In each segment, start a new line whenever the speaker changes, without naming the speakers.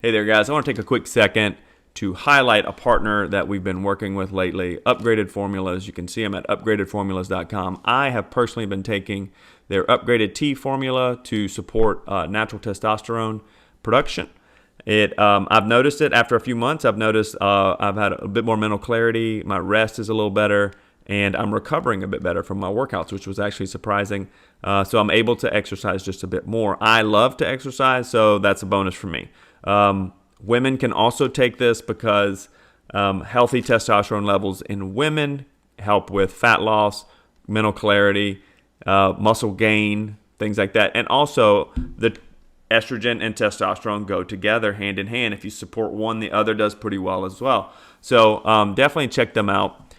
Hey there, guys. I want to take a quick second to highlight a partner that we've been working with lately, Upgraded Formulas. You can see them at upgradedformulas.com. I have personally been taking their upgraded T formula to support natural testosterone production. I've noticed it after a few months. I've noticed I've had a bit more mental clarity. My rest is a little better, and I'm recovering a bit better from my workouts, which was actually surprising. So I'm able to exercise just a bit more. I love to exercise, so that's a bonus for me. Women can also take this because healthy testosterone levels in women help with fat loss, mental clarity, muscle gain, things like that. And also, the estrogen and testosterone go together hand in hand. If you support one, the other does pretty well as well. So definitely check them out.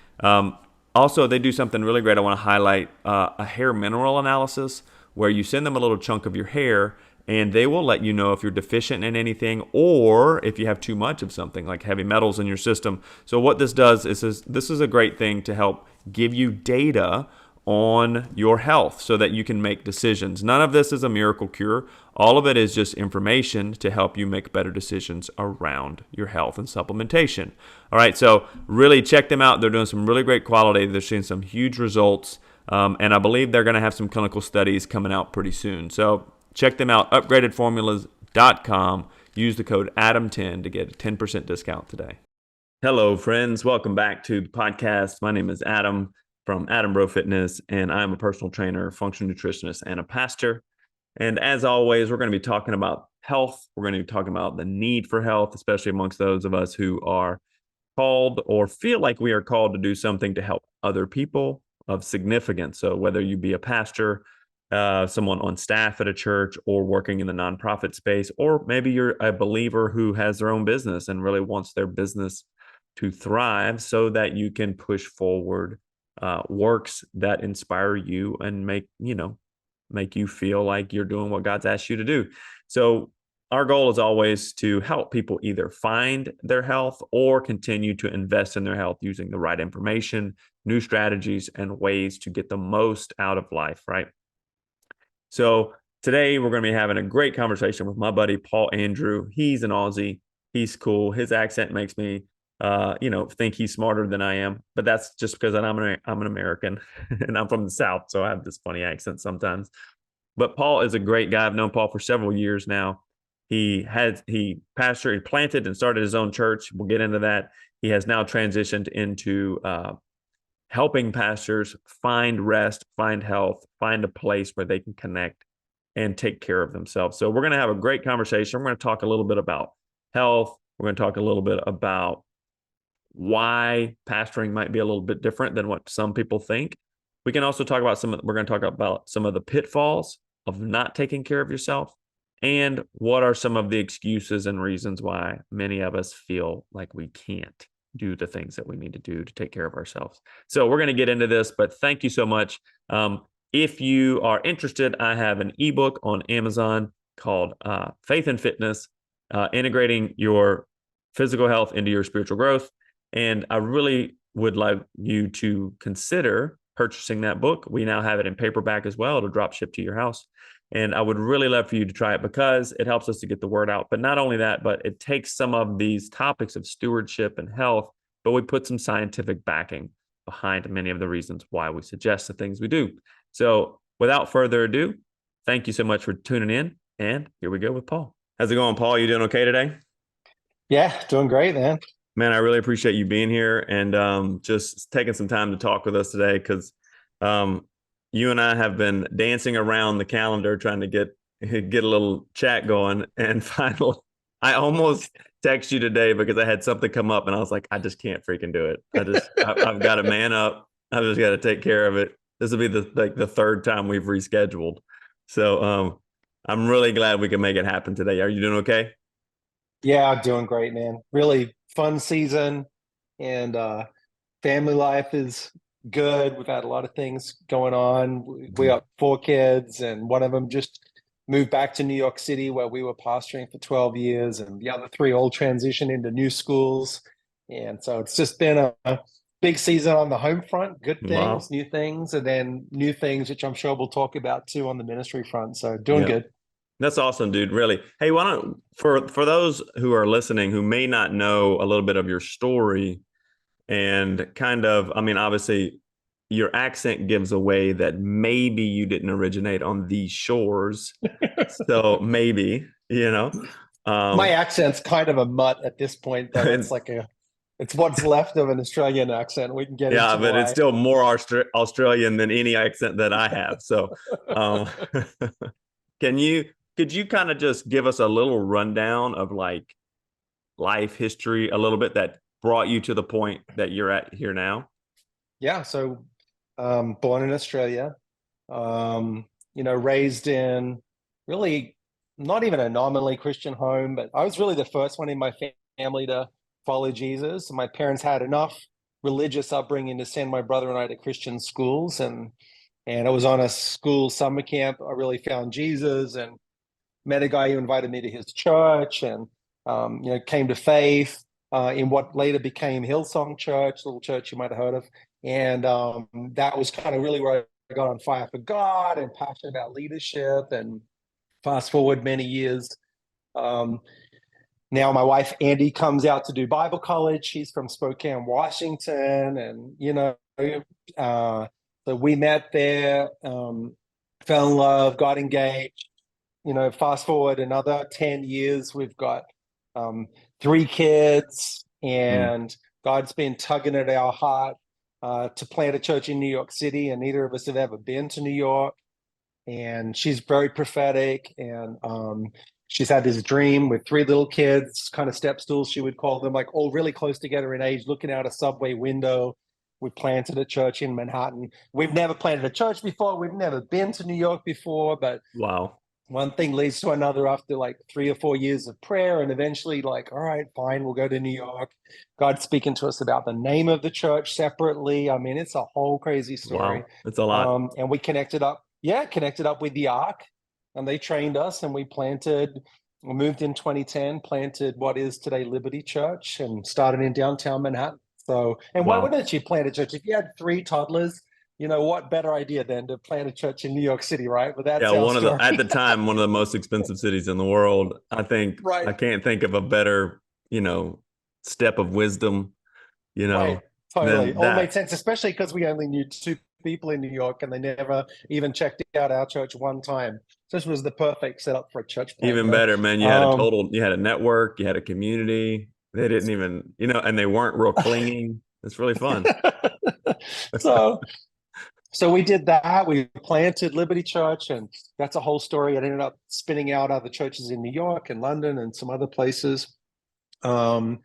Also, they do something really great. I want to highlight a hair mineral analysis where you send them a little chunk of your hair and they will let you know if you're deficient in anything or if you have too much of something like heavy metals in your system. So what this does is this is a great thing to help give you data on your health so that you can make decisions. None of this is a miracle cure. All of it is just information to help you make better decisions around your health and supplementation. All right, so really check them out. They're doing some really great quality. They're seeing some huge results, and I believe they're going to have some clinical studies coming out pretty soon. So check them out, upgradedformulas.com. Use the code ADAM10 to get a 10% discount today. Hello, friends. Welcome back to the podcast. My name is Adam from Adam Bro Fitness, and I'm a personal trainer, functional nutritionist, and a pastor. And as always, we're going to be talking about health. We're going to be talking about the need for health, especially amongst those of us who are called or feel like we are called to do something to help other people of significance. So whether you be a pastor, someone on staff at a church, or working in the nonprofit space, or maybe you're a believer who has their own business and really wants their business to thrive so that you can push forward works that inspire you and make you feel like you're doing what God's asked you to do. So our goal is always to help people either find their health or continue to invest in their health using the right information, new strategies, and ways to get the most out of life, right? So today we're going to be having a great conversation with my buddy, Paul Andrew. He's an Aussie. He's cool. His accent makes me think he's smarter than I am, but that's just because I'm an American and I'm from the South, so I have this funny accent sometimes. But Paul is a great guy. I've known Paul for several years now. He planted and started his own church. We'll get into that. He has now transitioned into helping pastors find rest, find health, find a place where they can connect and take care of themselves. So we're going to have a great conversation. We're going to talk a little bit about health. We're going to talk a little bit about why pastoring might be a little bit different than what some people think. We can also talk about we're going to talk about some of the pitfalls of not taking care of yourself and what are some of the excuses and reasons why many of us feel like we can't do the things that we need to do to take care of ourselves. So we're going to get into this, but thank you so much. If you are interested, I have an ebook on Amazon called Faith and Fitness, integrating your physical health into your spiritual growth. And I really would like you to consider purchasing that book. We now have it in paperback as well. It'll drop ship to your house. And I would really love for you to try it because it helps us to get the word out. But not only that, but it takes some of these topics of stewardship and health, but we put some scientific backing behind many of the reasons why we suggest the things we do. So without further ado, thank you so much for tuning in. And here we go with Paul. How's it going, Paul? You doing okay today?
Yeah, doing great, man.
Man, I really appreciate you being here and just taking some time to talk with us today because you and I have been dancing around the calendar trying to get a little chat going. And finally, I almost text you today because I had something come up and I was like, I just can't freaking do it. I've got to man up. I've just got to take care of it. This will be the third time we've rescheduled. So I'm really glad we can make it happen today. Are you doing okay?
Yeah, doing great, man. Really fun season and family life is good. We've had a lot of things going on. We got four kids and one of them just moved back to New York City where we were pastoring for 12 years and the other three all transitioned into new schools. And so it's just been a big season on the home front, good
Wow.
things, new things, and then new things, which I'm sure we'll talk about too on the ministry front. So doing
Yeah.
good.
That's awesome, dude. Really. Hey, why don't for those who are listening who may not know a little bit of your story and kind of, I mean, obviously your accent gives away that maybe you didn't originate on these shores. So maybe, you know.
My
Um,
accent's kind of a mutt at this point, though.
and
It's what's left of an Australian accent. We can get
yeah,
into
but it's
why.
still more Australian than any accent that I have. So, um, can you could you kind of just give us a little rundown of like life history, a little bit that brought you to the point that you're at here now?
Yeah, so born in Australia, raised in really not even a nominally Christian home, but I was really the first one in my family to follow Jesus. My parents had enough religious upbringing to send my brother and I to Christian schools, and it was on a school summer camp I really found Jesus and met a guy who invited me to his church, and came to faith in what later became Hillsong Church, little church you might have heard of. And that was kind of really where I got on fire for God and passionate about leadership. And fast forward many years, um, now my wife Andy comes out to do Bible college. She's from Spokane, Washington, and so we met there, fell in love, got engaged. Fast forward another 10 years, we've got um, three kids,
Mm.
and God's been tugging at our heart to plant a church in New York City, and neither of us have ever been to New York. And she's very prophetic, and she's had this dream with three little kids, kind of step stools, she would call them, like all really close together in age, looking out a subway window. We planted a church in Manhattan. We've never planted a church before. We've never been to New York before, but
Wow.
one thing leads to another after like 3 or 4 years of prayer, and eventually like, all right, fine, we'll go to New York. God's speaking to us about the name of the church separately. I mean, it's a whole crazy story.
Wow. It's a lot.
And we connected up with the Ark, and they trained us, and we moved in 2010, planted what is today Liberty Church, and started in downtown Manhattan. So, and why
Wow.
wouldn't you plant a church if you had three toddlers? What better idea than to plant a church in New York City, right? But
Yeah,
that's our
one of the at
story.
the time one of the most expensive cities in the world. I think
Right,
I can't think of a better, step of wisdom,
right, totally.
than
All made
that.
sense, especially because we only knew two people in New York, and they never even checked out our church one time. So this was the perfect setup for a church
Even
plant.
better, man.
Um,
You had a network, you had a community. They didn't even, and they weren't real clinging. It's really fun.
so so we did that. We planted Liberty Church, and that's a whole story. It ended up spinning out other churches in New York and London and some other places. Um,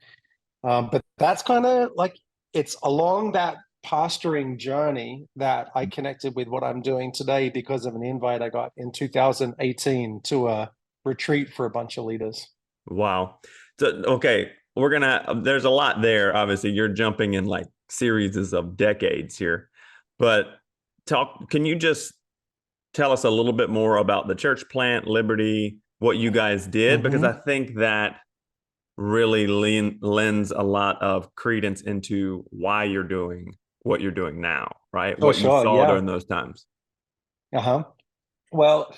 but that's kind of like it's along that pastoring journey that I connected with what I'm doing today because of an invite I got in 2018 to a retreat for a bunch of leaders.
Wow. So, okay, there's a lot there. Obviously, you're jumping in like series of decades here, but can you just tell us a little bit more about the church plant, Liberty, what you guys did? Because I
Mm-hmm.
think that really lends a lot of credence into why you're doing what you're doing now, right?
Oh,
What you
sure.
saw
Yeah.
during those times.
Uh-huh. Well,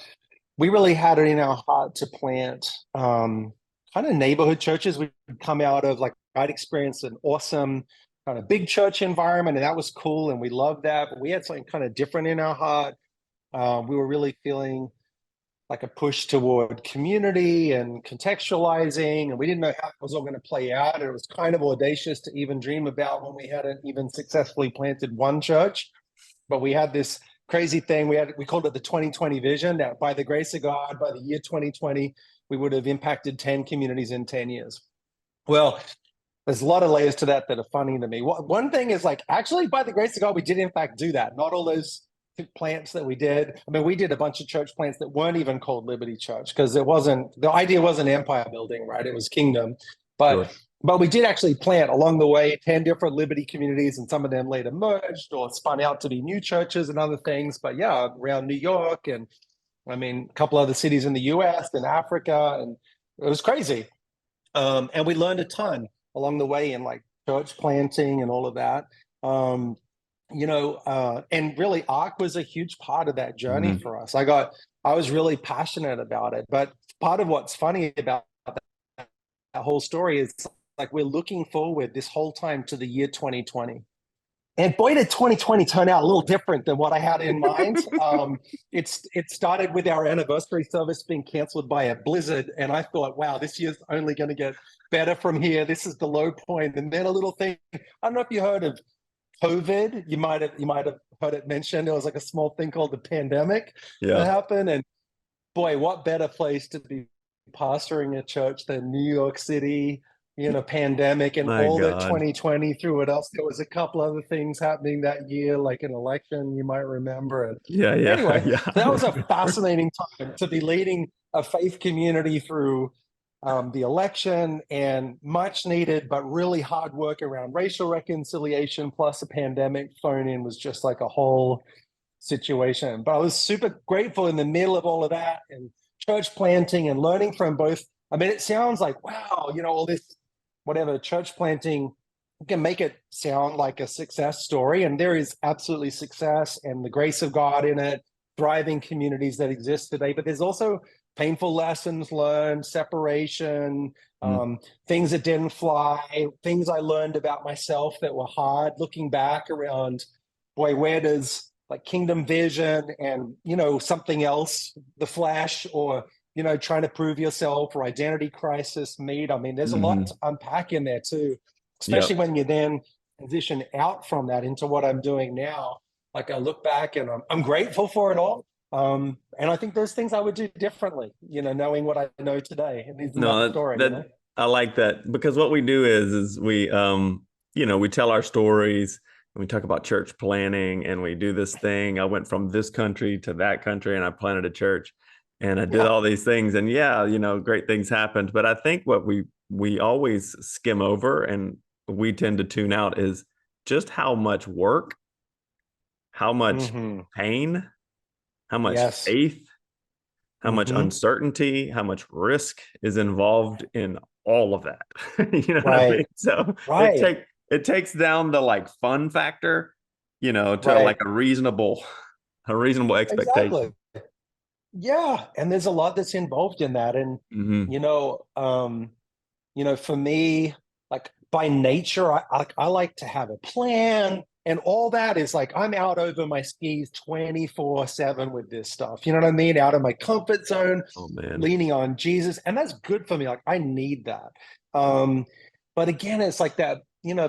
we really had it in our heart to plant kind of neighborhood churches. We come out of like I'd experienced an awesome kind of big church environment, and that was cool, and we loved that. But we had something kind of different in our heart. We were really feeling like a push toward community and contextualizing, and we didn't know how it was all going to play out. And it was kind of audacious to even dream about when we hadn't even successfully planted one church. But we had this crazy thing. We called it the 2020 vision, that by the grace of God, by the year 2020, we would have impacted 10 communities in 10 years. Well, there's a lot of layers to that that are funny to me. One thing is like, actually, by the grace of God, we did in fact do that. Not all those plants that we did. I mean, we did a bunch of church plants that weren't even called Liberty Church because the idea wasn't empire building, right? It was kingdom. But
Sure.
but we did actually plant along the way 10 different Liberty communities, and some of them later merged or spun out to be new churches and other things. But yeah, around New York, and I mean, a couple other cities in the US and Africa, and it was crazy. And we learned a ton along the way in like church planting and all of that. Um, And really ARC was a huge part of that journey
Hmm.
for us. I was really passionate about it. But part of what's funny about that whole story is like we're looking forward this whole time to the year 2020. And boy, did 2020 turn out a little different than what I had in mind. It started with our anniversary service being canceled by a blizzard, and I thought, wow, this year's only going to get better from here. This is the low point. And then a little thing. I don't know if you heard of COVID. You might have heard it mentioned. There was like a small thing called the pandemic that
Yeah.
happened, and boy, what better place to be pastoring a church than New York City, pandemic and
My
all that
God.
2020 threw at us. There was a couple other things happening that year, like an election, you might remember it.
Yeah, yeah,
Anyway,
yeah.
so
I
that was a
remember.
fascinating time to be leading a faith community through the election and much needed, but really hard work around racial reconciliation, plus a pandemic thrown in was just like a whole situation. But I was super grateful in the middle of all of that and church planting and learning from both. I mean, it sounds like, wow, all this, whatever, church planting can make it sound like a success story. And there is absolutely success and the grace of God in it, thriving communities that exist today. But there's also painful lessons learned, separation,
Mm.
things that didn't fly, things I learned about myself that were hard looking back around, boy, where does like kingdom vision and something else, the flash, or trying to prove yourself or identity crisis meet? I mean, there's a lot to
Hmm.
unpack in there too, especially
Yep.
when you then transition out from that into what I'm doing now. Like I look back and I'm grateful for it all. And I think there's things I would do differently, knowing what I know today. And isn't that
No,
the story?
that I like that because what we do is we we tell our stories and we talk about church planning and we do this thing. I went from this country to that country and I planted a church and I did
Yeah.
all these things and yeah, great things happened. But I think what we always skim over and we tend to tune out is just how much work, how much
Mm-hmm.
pain, how much
Yes.
faith, how much
Mm-hmm.
uncertainty, how much risk is involved in all of that. You know what I mean?
Right.
So
Right.
it takes down the like fun factor, to like
Right.
a reasonable
Exactly.
expectation.
Yeah, and there's a lot that's involved in that. And
Hmm.
you know, um, for me, like by nature, I like to have a plan, and all that is like I'm out over my skis 24/7 with this stuff. You know what I mean? Out of my comfort zone,
Oh man.
leaning on Jesus, and that's good for me. Like I need that. Um, but again, it's like that,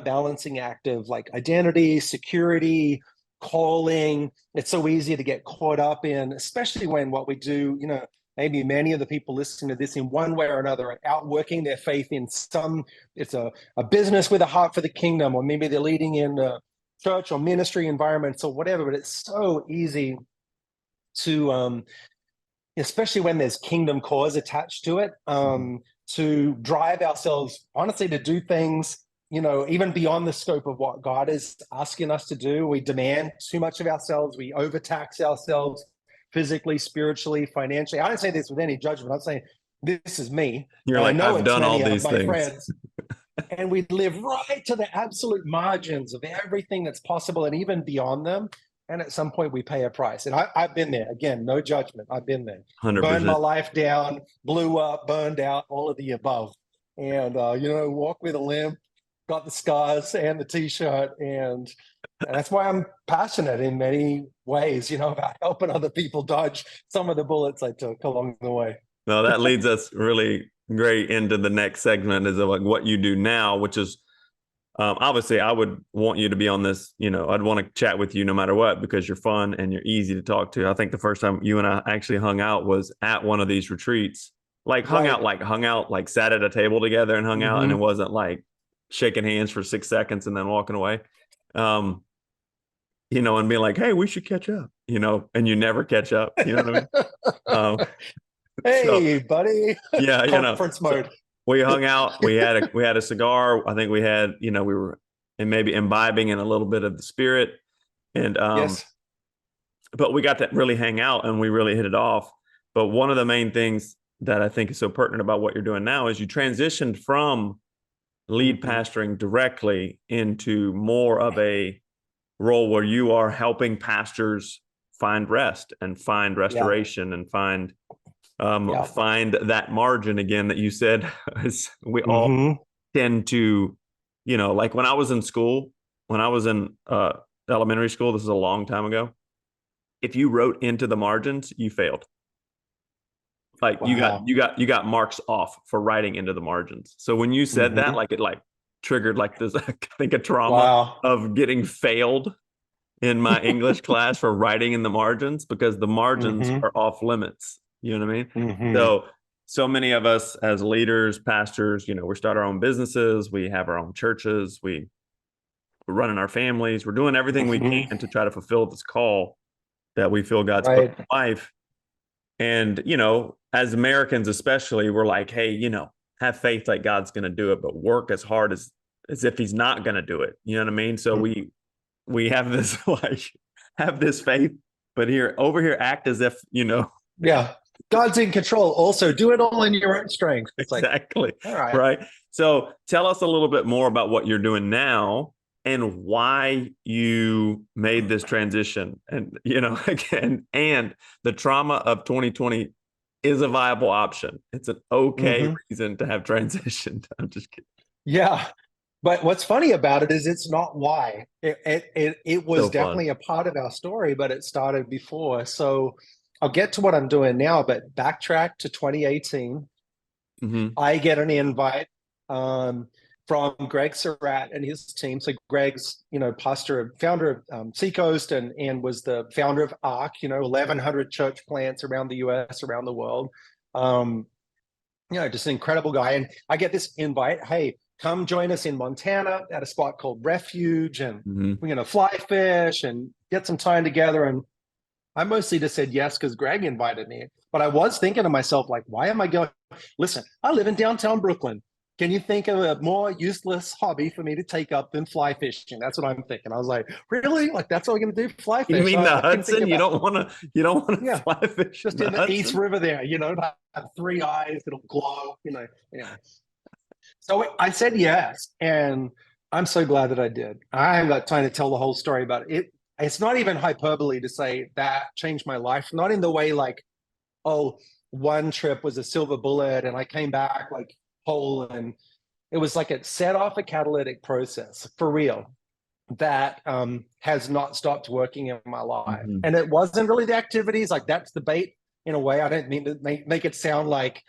balancing act of like identity, security, calling. It's so easy to get caught up in, especially when what we do, maybe many of the people listening to this in one way or another are outworking their faith in some, it's a business with a heart for the kingdom, or maybe they're leading in a church or ministry environments or whatever. But it's so easy to especially when there's kingdom cause attached to it,
Mhm.
to drive ourselves, honestly, to do things, even beyond the scope of what God is asking us to do. We demand too much of ourselves. We overtax ourselves physically, spiritually, financially. I don't say this with any judgment. I'm saying this is me,
You're
and I
like,
know
I've
it's
done all
many of
these
my
things.
friends. And we live right to the absolute margins of everything that's possible and even beyond them. And at some point, we pay a price. And I've been there. Again, no judgment. I've been there. Burned my
100%.
life down, blew up, burned out, all of the above. And, walk with a limp, got the scars and the t shirt. And that's why I'm passionate in many ways, about helping other people dodge some of the bullets I took along the way.
No, that leads us really great into the next segment is like what you do now, which is obviously I would want you to be on this, I'd want to chat with you no matter what because you're fun and you're easy to talk to. I think the first time you and I actually hung out was at one of these retreats,
Right.
like hung out, like sat at a table together and hung out. And it
Mm-hmm.
wasn't like shaking hands for 6 seconds and then walking away. Um, and being like, hey, we should catch up, and you never catch up. You know what I mean? Um, so
Hey, buddy.
yeah,
Conference
so
mode.
we hung out. We had a cigar. I think we had, we were and maybe imbibing in a little bit of the spirit, and
Yes.
but we got to really hang out and we really hit it off. But one of the main things that I think is so pertinent about what you're doing now is you transitioned from lead
Mm-hmm.
pastoring directly into more of a role where you are helping pastors find rest and find
Yeah.
restoration and find
Yeah.
find that margin again that you said. We all
Hmm.
tend to, like when I was in school, when I was in elementary school, this is a long time ago. If you wrote into the margins, you failed. Like
Wow.
you got marks off for writing into the margins. So when you said that,
Hmm.
like it like triggered like this, I think a trauma
Wow.
of getting failed in my English class for writing in the margins because the margins
Hmm.
are off limits. You know what I mean?
Hmm.
So many of us as leaders, pastors, we start our own businesses, we have our own churches, we're running our families, we're doing everything we
Hmm.
can to try to fulfill this call that we feel God's put
Right.
in life. And, as Americans especially, we're like, hey, have faith like God's going to do it, but work as hard as if he's not going to do it. You know what I mean? So we have this like have this faith, but over here act as if,
Yeah. God's in control. Also, do it all in your own strength. It's like,
exactly.
all right.
Right. So tell us a little bit more about what you're doing now and why you made this transition. And, again, and the trauma of 2020 is a viable option. It's an okay
Hmm.
reason to have transitioned. I'm just kidding.
Yeah. But what's funny about it is it's not why. It was
So fun.
definitely a part of our story, but it started before. So I'll get to what I'm doing now, but backtrack to 2018.
Hmm.
I get an invite um, from Greg Surratt and his team. So Greg's, pastor, founder of Seacoast, and was the founder of ARC. 1,100 church plants around the U.S., around the world. Um, just an incredible guy. And I get this invite. Hey, come join us in Montana at a spot called Refuge, and
Hmm.
we're going to fly fish and get some time together. And I mostly just said yes because Greg invited me. But I was thinking to myself, like, why am I going? Listen, I live in downtown Brooklyn. Can you think of a more useless hobby for me to take up than fly fishing? That's what I'm thinking. I was like, really? Like, that's all we're going to do? Fly
You
fish?
mean the
I can think
Hudson? You
about,
don't want to you don't want to
yeah,
fly fish in
just
the
in the East
Hudson?
River there, have three eyes, it'll glow, Anyway. So I said yes, and I'm so glad that I did. I haven't got time to tell the whole story about it. It's not even hyperbole to say that changed my life. Not in the way like, oh, one trip was a silver bullet and I came back like whole. And it was like it set off a catalytic process for real that has not stopped working in my life.
Hmm.
And it wasn't really the activities, like that's the bait in a way. I don't mean to make it sound like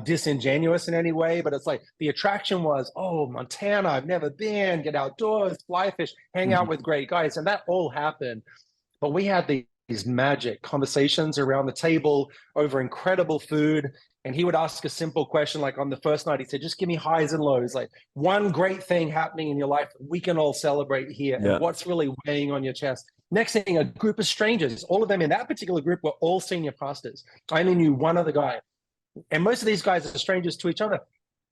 disingenuous in any way, but it's like the attraction was, oh, Montana, I've never been, get outdoors, fly fish, hang out with great guys. And that all happened. But we had these magic conversations around the table over incredible food. And he would ask a simple question, like on the first night, he said, just give me highs and lows, like one great thing happening in your life we can all celebrate here. And
Yeah.
what's really weighing on your chest? Next thing, a group of strangers, all of them in that particular group were all senior pastors. I only knew one other guy. And most of these guys are strangers to each other.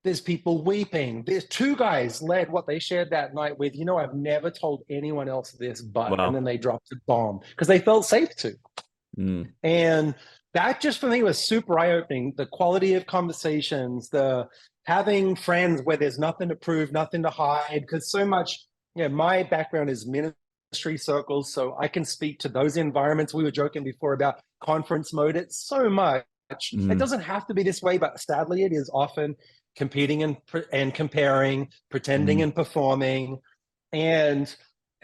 There's people weeping. There's two guys led what they shared that night with, I've never told anyone else this, but, and
Wow.
then they dropped a bomb because they felt safe to.
Mm.
And that just for me was super eye opening. The quality of conversations, the having friends where there's nothing to prove, nothing to hide, because so much, my background is ministry circles. So I can speak to those environments. We were joking before about conference mode. It's so much. It
Mm.
doesn't have to be this way, but sadly, it is often competing and comparing, pretending
Mm.
and performing. And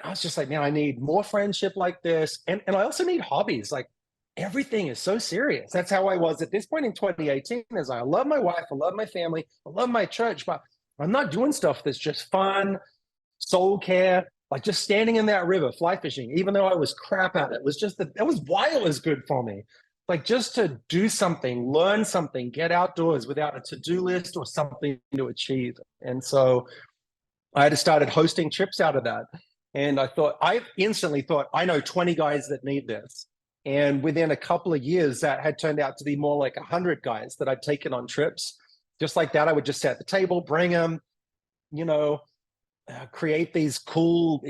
I was just like, man, I need more friendship like this. And I also need hobbies. Like everything is so serious. That's how I was at this point in 2018. As I love my wife, I love my family, I love my church, but I'm not doing stuff that's just fun, soul care, like just standing in that river, fly fishing, even though I was crap at it, was just that was why it was good for me. Like just to do something, learn something, get outdoors without a to-do list or something to achieve. And so I just started hosting trips out of that. And I instantly thought, I know 20 guys that need this. And within a couple of years, that had turned out to be more like 100 guys that I'd taken on trips. Just like that, I would just set the table, bring them, you know, create these cool,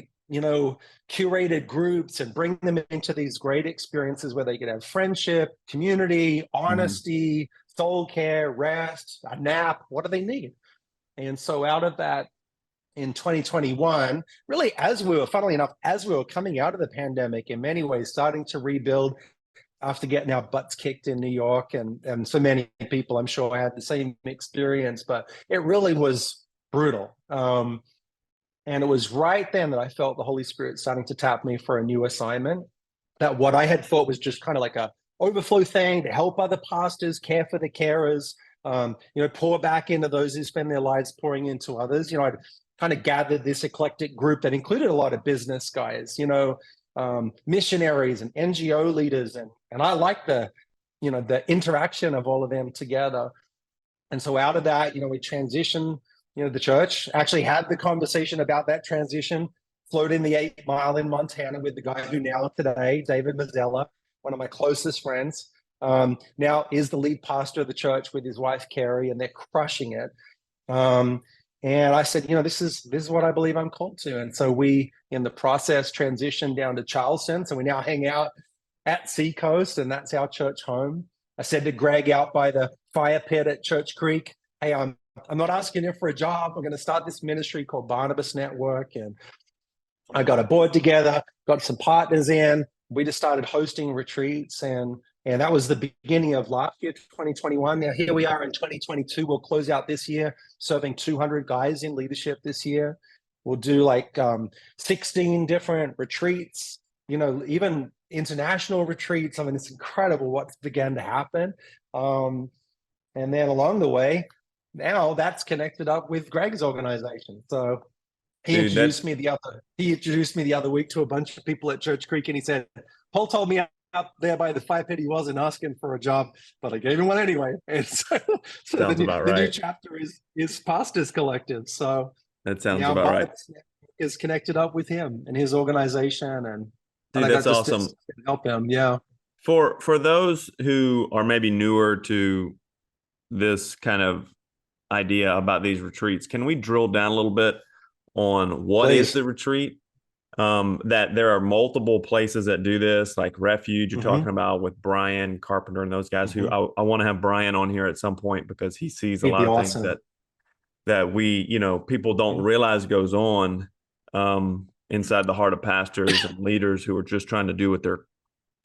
curated groups and bring them into these great experiences where they could have friendship, community,
Mm.
honesty, soul care, rest, a nap. What do they need? And so out of that in 2021, really as we were, funnily enough, as we were coming out of the pandemic, in many ways starting to rebuild after getting our butts kicked in New York. And so many people, I'm sure, had the same experience, but it really was brutal. And it was right then that I felt the Holy Spirit starting to tap me for a new assignment. That what I had thought was just kind of like a overflow thing to help other pastors, care for the carers, pour back into those who spend their lives pouring into others. I'd kind of gathered this eclectic group that included a lot of business guys, missionaries and NGO leaders, and I like the interaction of all of them together. And so out of that, we transitioned. The church actually had the conversation about that transition, float in the 8 Mile in Montana with the guy who now today, David Mazzella, one of my closest friends, now is the lead pastor of the church with his wife, Carrie, and they're crushing it. And I said, this is what I believe I'm called to. And so we, in the process, transitioned down to Charleston. So we now hang out at Seacoast, and that's our church home. I said to Greg out by the fire pit at Church Creek, hey, I'm not asking you for a job. I'm going to start this ministry called Barnabas Network. And I got a board together, got some partners in. We just started hosting retreats, and that was the beginning of last year, 2021. Now here we are in 2022. We'll close out this year serving 200 guys in leadership this year. We'll do like 16 different retreats, even international retreats. I mean, it's incredible what's began to happen. And then along the way, now that's connected up with Greg's organization. So he introduced me the other week to a bunch of people at Church Creek, and he said, Paul told me up there by the fire pit he wasn't asking for a job, but I gave him one anyway. And so the new chapter is Pastors Collective. So
that sounds about right.
Is connected up with him and his organization, and
dude, that's awesome.
Help him, yeah.
For those who are maybe newer to this kind of idea about these retreats, can we drill down a little bit on what is the retreat? That there are multiple places that do this, like Refuge you're talking about with Brian Carpenter and those guys who I want to have Brian on here at some point, because he sees a lot of things that we, people don't realize goes on inside the heart of pastors and leaders who are just trying to do what they're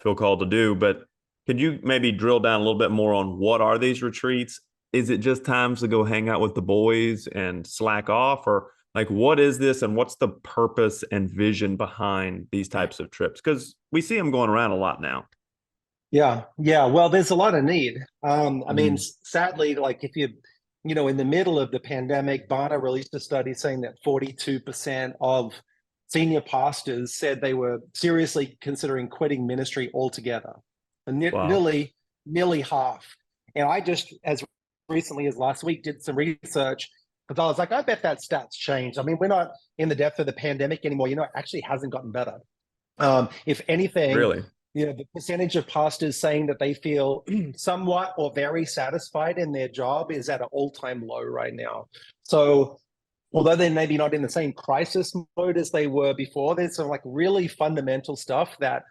feel called to do. But could you maybe drill down a little bit more on what are these retreats? Is it just times to go hang out with the boys and slack off, or like, what is this, and what's the purpose and vision behind these types of trips? Because we see them going around a lot now.
Yeah. Well, there's a lot of need. I mean, sadly, like if you, in the middle of the pandemic, Barna released a study saying that 42% of senior pastors said they were seriously considering quitting ministry altogether, and nearly half. And I just, as recently as last week, did some research, because I was like, I bet that stats changed. I mean, we're not in the depth of the pandemic anymore. It actually hasn't gotten better. If anything,
really,
the percentage of pastors saying that they feel somewhat or very satisfied in their job is at an all-time low right now. So although they're maybe not in the same crisis mode as they were before, there's some like really fundamental stuff that,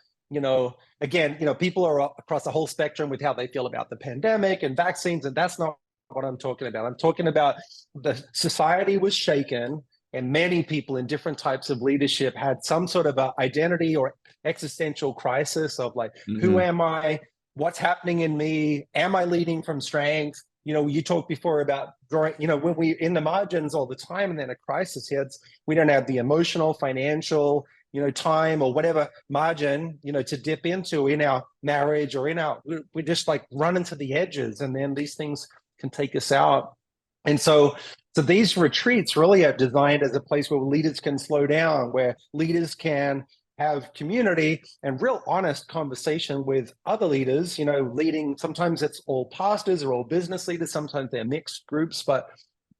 again, people are across the whole spectrum with how they feel about the pandemic and vaccines, and that's not what I'm talking about. I'm talking about the society was shaken, and many people in different types of leadership had some sort of a identity or existential crisis of like, who am I? What's happening in me? Am I leading from strength? You talked before about growing, when we're in the margins all the time and then a crisis hits, we don't have the emotional, financial, time or whatever margin, to dip into in our marriage or we're just like running to the edges, and then these things can take us out. And so these retreats really are designed as a place where leaders can slow down, where leaders can have community and real honest conversation with other leaders, leading. Sometimes it's all pastors or all business leaders. Sometimes they're mixed groups, but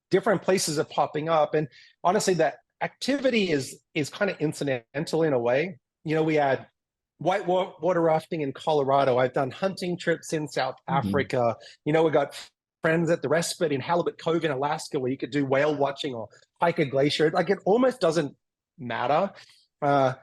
different places are popping up. And honestly, that activity is kind of incidental in a way. We had whitewater rafting in Colorado. I've done hunting trips in South Africa. We got friends at the Respite in Halibut Cove in Alaska, where you could do whale watching or hike a glacier. Like, it almost doesn't matter.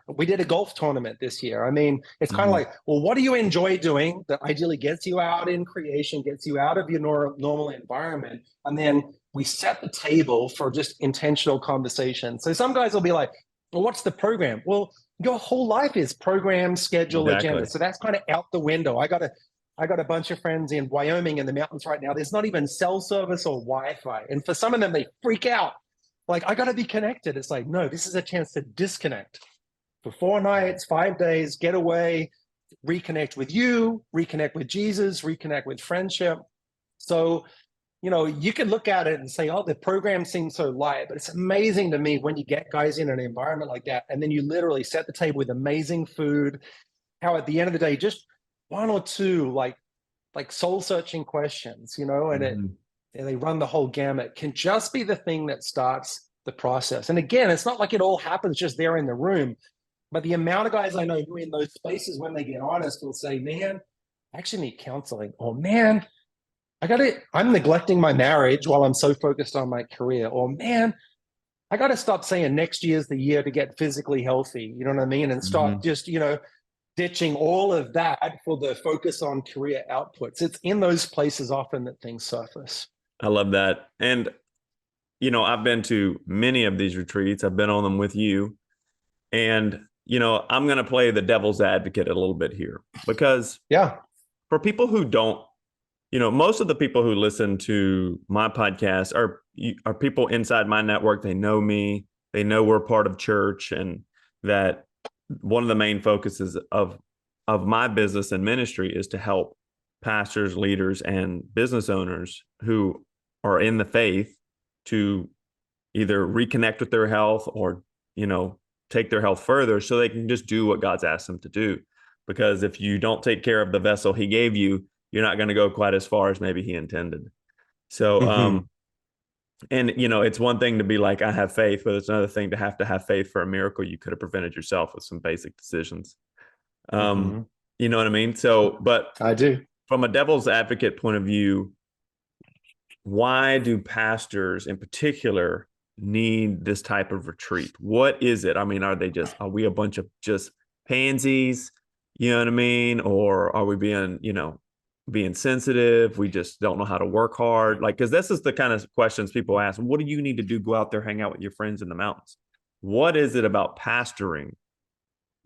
We did a golf tournament this year. I mean, it's kind of like, well, what do you enjoy doing that ideally gets you out in creation, gets you out of your normal environment? And then we set the table for just intentional conversation. So some guys will be like, well, what's the program? Well, your whole life is program, schedule, agenda.
Exactly.
So that's kind of out the window. I got a bunch of friends in Wyoming in the mountains right now. There's not even cell service or Wi-Fi. And for some of them, they freak out. Like, I got to be connected. It's like, no, this is a chance to disconnect for 4 nights, 5 days, get away, reconnect with you, reconnect with Jesus, reconnect with friendship. So, you can look at it and say, oh, the program seems so light, but it's amazing to me when you get guys in an environment like that, and then you literally set the table with amazing food, how at the end of the day, just 1 or 2 like soul searching questions, and and they run the whole gamut, can just be the thing that starts the process. And again, it's not like it all happens just there in the room, but the amount of guys I know who in those spaces, when they get honest, will say, man, I actually need counseling. Or man, I'm neglecting my marriage while I'm so focused on my career. Or man, I got to stop saying next year's the year to get physically healthy. You know what I mean? And start just, ditching all of that for the focus on career outputs. It's in those places often that things surface.
I love that. And, I've been to many of these retreats. I've been on them with you. And, I'm going to play the devil's advocate a little bit here, because for people who don't, most of the people who listen to my podcast are people inside my network. They know me, they know we're part of church, and that one of the main focuses of my business and ministry is to help pastors, leaders, and business owners who are in the faith to either reconnect with their health or, take their health further so they can just do what God's asked them to do. Because if you don't take care of the vessel he gave you, you're not going to go quite as far as maybe he intended. So, and, it's one thing to be like, I have faith, but it's another thing to have faith for a miracle you could have prevented yourself with some basic decisions. You know what I mean? So, but
I do.
From a devil's advocate point of view, why do pastors in particular need this type of retreat? What is it? I mean, are we a bunch of just pansies? You know what I mean? Or are we being sensitive? We just don't know how to work hard. Because this is the kind of questions people ask. What do you need to do? Go out there, hang out with your friends in the mountains. What is it about pastoring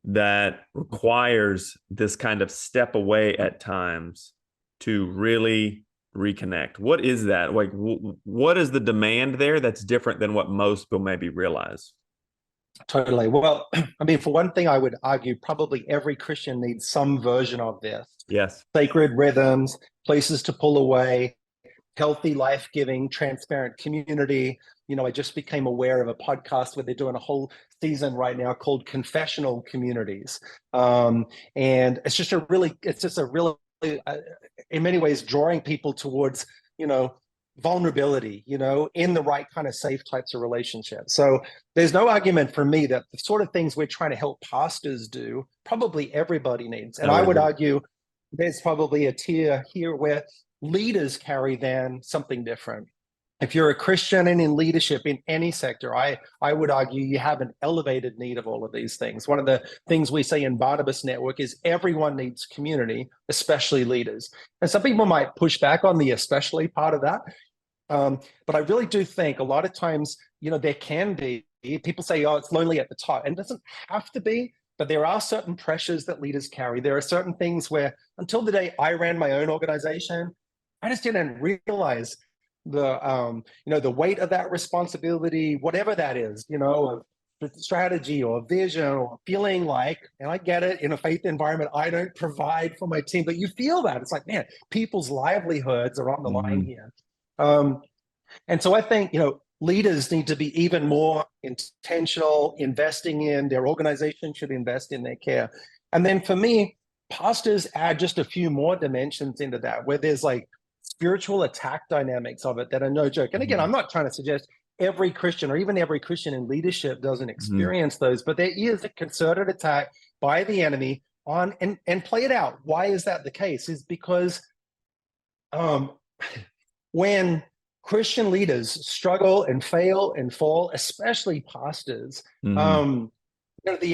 that requires this kind of step away at times to really reconnect? What is that? Like, what is the demand there that's different than what most people maybe realize?
Totally. Well, I mean, for one thing, I would argue probably every Christian needs some version of this.
Yes.
Sacred rhythms, places to pull away, healthy, life-giving, transparent community. I just became aware of a podcast where they're doing a whole season right now called Confessional Communities. And it's just a really, in many ways, drawing people towards, vulnerability, in the right kind of safe types of relationships. So there's no argument for me that the sort of things we're trying to help pastors do, probably everybody needs. And I would argue there's probably a tier here where leaders carry then something different. If you're a Christian and in leadership in any sector, I would argue you have an elevated need of all of these things. One of the things we say in Barnabas Network is everyone needs community, especially leaders. And some people might push back on the especially part of that. But I really do think a lot of times, there can be, people say, oh, it's lonely at the top. And it doesn't have to be, but there are certain pressures that leaders carry. There are certain things where until the day I ran my own organization, I just didn't realize the weight of that responsibility, whatever that is, strategy or vision or feeling like, and I get it, in a faith environment, I don't provide for my team, but you feel that. It's like, man, people's livelihoods are on the line here. And so I think, leaders need to be even more intentional, investing in their organization, should invest in their care. And then for me, pastors add just a few more dimensions into that, where there's like spiritual attack dynamics of it that are no joke. And again, I'm not trying to suggest every Christian or even every Christian in leadership doesn't experience those, but there is a concerted attack by the enemy on, and play it out. Why is that the case? Is because when Christian leaders struggle and fail and fall, especially pastors, the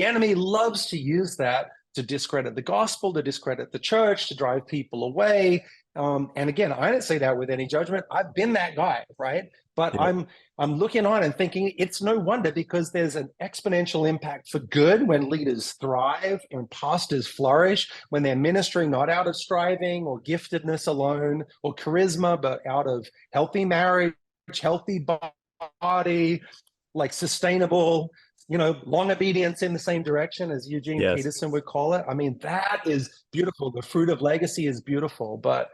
enemy loves to use that to discredit the gospel, to discredit the church, to drive people away. And again, I didn't say that with any judgment. I've been that guy, right? But
Yep.
I'm looking on and thinking it's no wonder, because there's an exponential impact for good when leaders thrive and pastors flourish, when they're ministering not out of striving or giftedness alone or charisma, but out of healthy marriage, healthy body, like sustainable, long obedience in the same direction, as Eugene
Yes.
Peterson would call it. I mean, that is beautiful. The fruit of legacy is beautiful. But,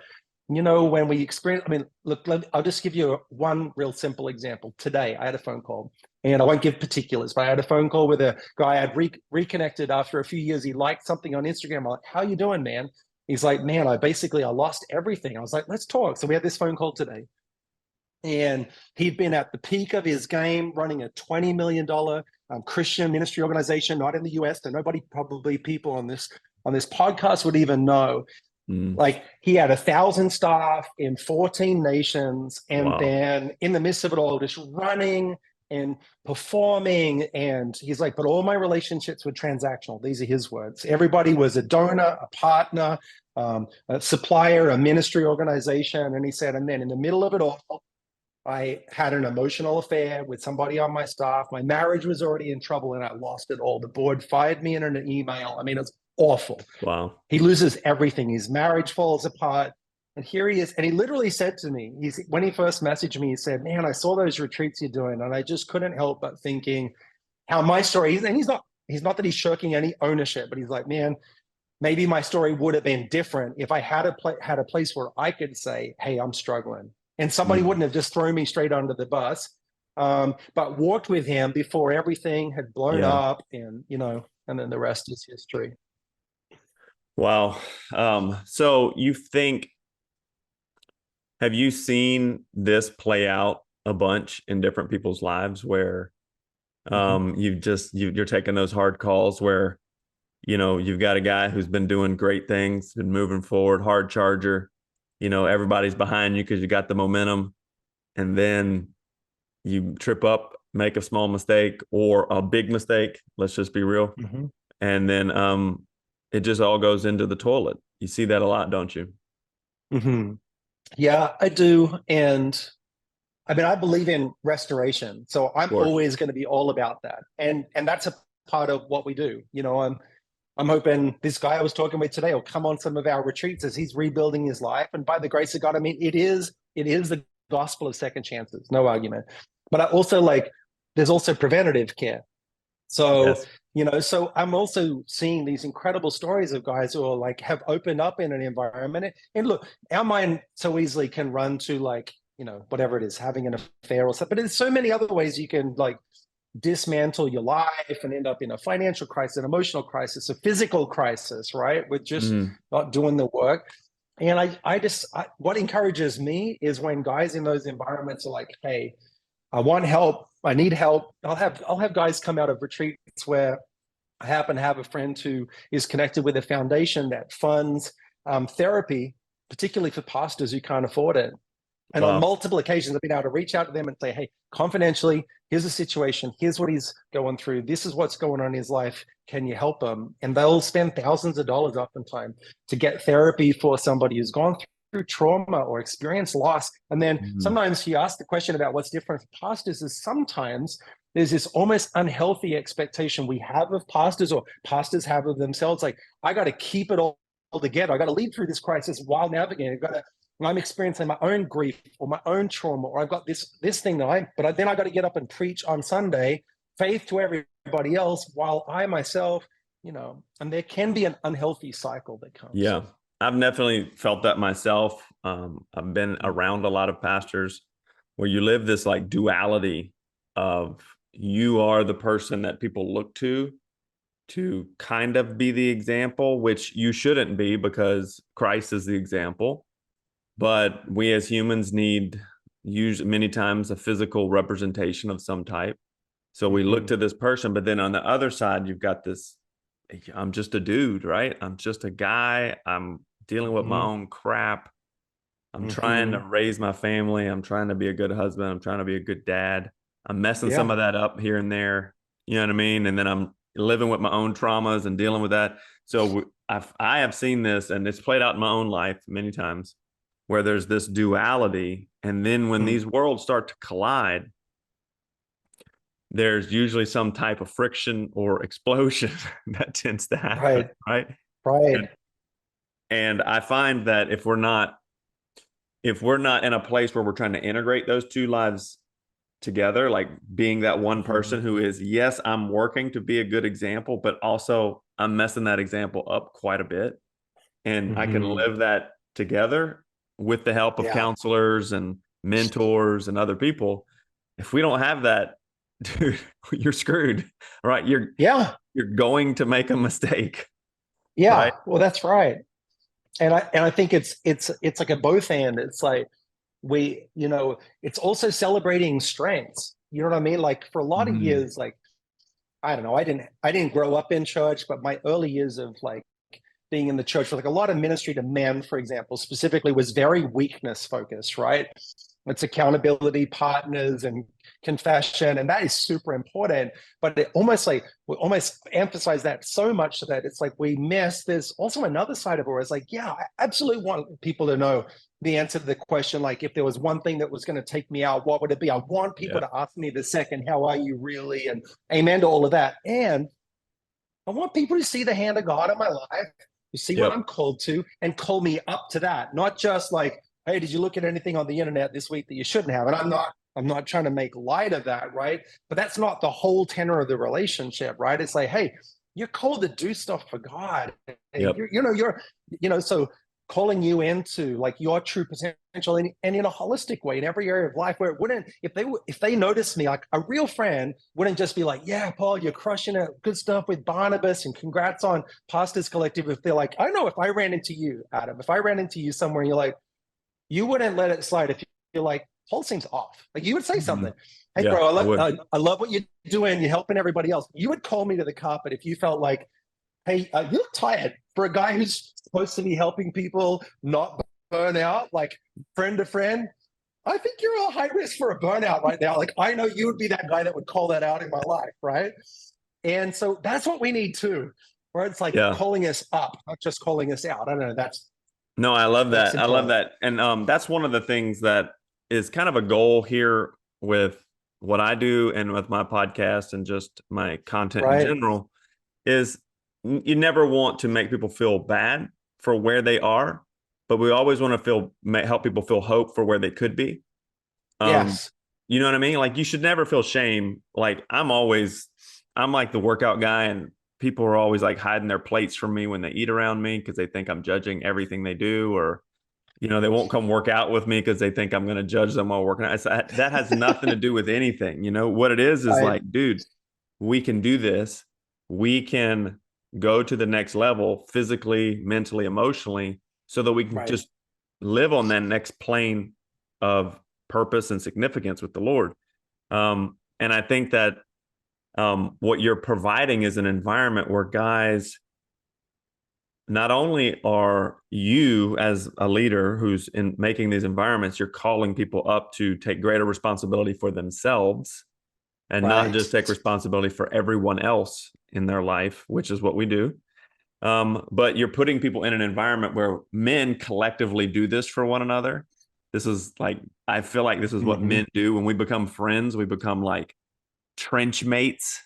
when we experience, I mean, look, I'll just give you one real simple example. Today, I had a phone call, and I won't give particulars, but I had a phone call with a guy I had reconnected after a few years. He liked something on Instagram. I'm like, how you doing, man? He's like, man, I lost everything. I was like, let's talk. So we had this phone call today. And he'd been at the peak of his game, running a $20 million Christian ministry organization, not in the US. So nobody, probably people on this podcast, would even know.
Mm.
Like, he had 1,000 staff in 14 nations, and
Wow.
then in the midst of it all, just running and performing. And he's like, but all my relationships were transactional. These are his words. Everybody was a donor, a partner, a supplier, a ministry organization. And he said, and then in the middle of it all, I had an emotional affair with somebody on my staff. My marriage was already in trouble, and I lost it all. The board fired me in an email. I mean, it's awful.
Wow.
He loses everything. His marriage falls apart. And here he is. And he literally said to me, when he first messaged me, he said, man, I saw those retreats you're doing, and I just couldn't help but thinking how my story, and he's not that he's shirking any ownership, but he's like, man, maybe my story would have been different if I had a place where I could say, hey, I'm struggling. And somebody wouldn't have just thrown me straight under the bus, but walked with him before everything had blown
Yeah.
up, and and then the rest is history.
Wow. So have you seen this play out a bunch in different people's lives where you're taking those hard calls where, you've got a guy who's been doing great things, been moving forward, hard charger, everybody's behind you because you got the momentum, and then you trip up, make a small mistake or a big mistake. Let's just be real.
Mm-hmm.
And then it just all goes into the toilet. You see that a lot, don't you?
Mm-hmm. Yeah, I do. And I mean, I believe in restoration. So I'm always going to be all about that. And that's a part of what we do. I'm hoping this guy I was talking with today will come on some of our retreats as he's rebuilding his life. And by the grace of God, I mean, it is the gospel of second chances, no argument. But I also there's also preventative care. So,
Yes.
so I'm also seeing these incredible stories of guys who are have opened up in an environment. And look, our mind so easily can run to whatever it is, having an affair or something. But there's so many other ways you can dismantle your life and end up in a financial crisis, an emotional crisis, a physical crisis, right? With just not doing the work. And what encourages me is when guys in those environments are like, hey, I want help. I need help. I'll have guys come out of retreats where I happen to have a friend who is connected with a foundation that funds therapy, particularly for pastors who can't afford it. And on multiple occasions, I've been able to reach out to them and say, hey, confidentially, here's the situation. Here's what he's going through. This is what's going on in his life. Can you help him? And they'll spend thousands of dollars oftentimes to get therapy for somebody who's gone through trauma or experienced loss. And then sometimes he asked the question about what's different for pastors is sometimes there's this almost unhealthy expectation we have of pastors, or pastors have of themselves. Like, I got to keep it all together. I got to lead through this crisis while navigating. I'm experiencing my own grief or my own trauma, or I've got this thing but then I got to get up and preach on Sunday, faith to everybody else, while I myself, and there can be an unhealthy cycle that comes.
Yeah, I've definitely felt that myself. I've been around a lot of pastors where you live this duality of you are the person that people look to kind of be the example, which you shouldn't be because Christ is the example. But we as humans need many times a physical representation of some type. So we look to this person, but then on the other side, you've got this, I'm just a dude, right? I'm just a guy. I'm dealing with my own crap. I'm trying to raise my family. I'm trying to be a good husband. I'm trying to be a good dad. I'm messing some of that up here and there. You know what I mean? And then I'm living with my own traumas and dealing with that. So I have seen this, and it's played out in my own life many times, where there's this duality. And then when these worlds start to collide, there's usually some type of friction or explosion that tends to happen, right?
Right.
And I find that if we're not in a place where we're trying to integrate those two lives together, like being that one person who is, yes, I'm working to be a good example, but also I'm messing that example up quite a bit. And I can live that together with the help of counselors and mentors and other people. If we don't have that, dude, you're screwed, right? You're going to make a mistake.
Yeah.
Right?
Well, that's right. And I think it's like a both and. It's like it's also celebrating strengths. You know what I mean? Like for a lot of years, like I don't know, I didn't grow up in church, but my early years of like being in the church, like a lot of ministry to men, for example, specifically was very weakness focused, right? It's accountability partners and confession, and that is super important. But we almost emphasize that so much that it's like we miss. There's also another side of it where it's like, yeah, I absolutely want people to know the answer to the question. Like, if there was one thing that was going to take me out, what would it be? I want people to ask me the second, how are you really? And amen to all of that. And I want people to see the hand of God in my life, to see what I'm called to, and call me up to that. Not just like, hey, did you look at anything on the internet this week that you shouldn't have? And I'm not trying to make light of that, right? But that's not the whole tenor of the relationship, right? It's like, hey, you're called to do stuff for God. So calling you into like your true potential and in a holistic way in every area of life, where it wouldn't, if they noticed me, like a real friend wouldn't just be like, yeah, Paul, you're crushing it, good stuff with Barnabas and congrats on Pastors Collective. If they're like, I know if I ran into you, Adam, if I ran into you somewhere and you're like, you wouldn't let it slide if you're like, Paul seems off. Like you would say something. Hey, bro, I love what you're doing. You're helping everybody else. You would call me to the carpet if you felt like, hey, you look tired for a guy who's supposed to be helping people not burn out, like friend to friend. I think you're a high risk for a burnout right now. Like I know you would be that guy that would call that out in my life, right? And so that's what we need too, where it's like calling us up, not just calling us out. I don't know.
No, I love that. I love that. And that's one of the things that is kind of a goal here with what I do and with my podcast and just my content in general is you never want to make people feel bad for where they are, but we always want to help people feel hope for where they could be.
Yes.
You know what I mean? Like you should never feel shame. Like I'm like the workout guy, and people are always like hiding their plates from me when they eat around me because they think I'm judging everything they do, or, they won't come work out with me because they think I'm going to judge them while working out. That has nothing to do with anything. What it is like, dude, we can do this. We can go to the next level physically, mentally, emotionally, so that we can just live on that next plane of purpose and significance with the Lord. And I think that what you're providing is an environment where guys, not only are you as a leader who's in making these environments, you're calling people up to take greater responsibility for themselves and not just take responsibility for everyone else in their life, which is what we do. But you're putting people in an environment where men collectively do this for one another. This is like, I feel like this is what men do. When we become friends, we become like trench mates.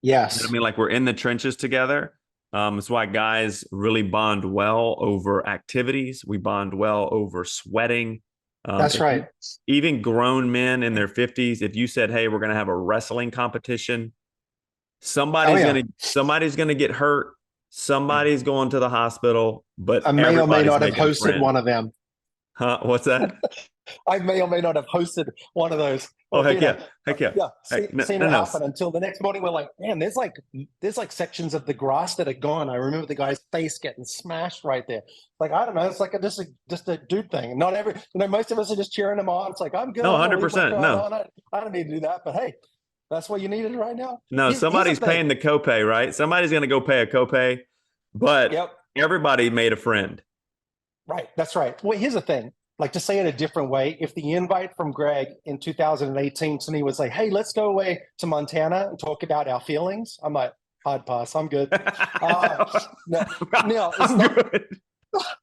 Yes.
I mean, like we're in the trenches together. It's why guys really bond well over activities. We bond well over sweating.
That's right.
Even grown men in their 50s, if you said, hey, we're going to have a wrestling competition, somebody's going to get hurt. Somebody's going to the hospital, but
I may or may not have hosted one of them.
Huh? What's that?
I may or may not have hosted one of those.
Oh, heck yeah. Heck yeah.
Seen it happen until the next morning. We're like, man, there's like sections of the grass that are gone. I remember the guy's face getting smashed right there. Like, I don't know. It's like just a dude thing. Not every, most of us are just cheering him on. It's like, I'm good.
No, 100%. No.
I don't need to do that. But hey, that's what you needed right now.
No, somebody's paying the copay, right? Somebody's going to go pay a copay, but everybody made a friend.
Right. That's right. Well, here's the thing. Like, to say it a different way, if the invite from Greg in 2018 to me was like, hey, let's go away to Montana and talk about our feelings, I'm like, hard pass. I'm good. No, it's not.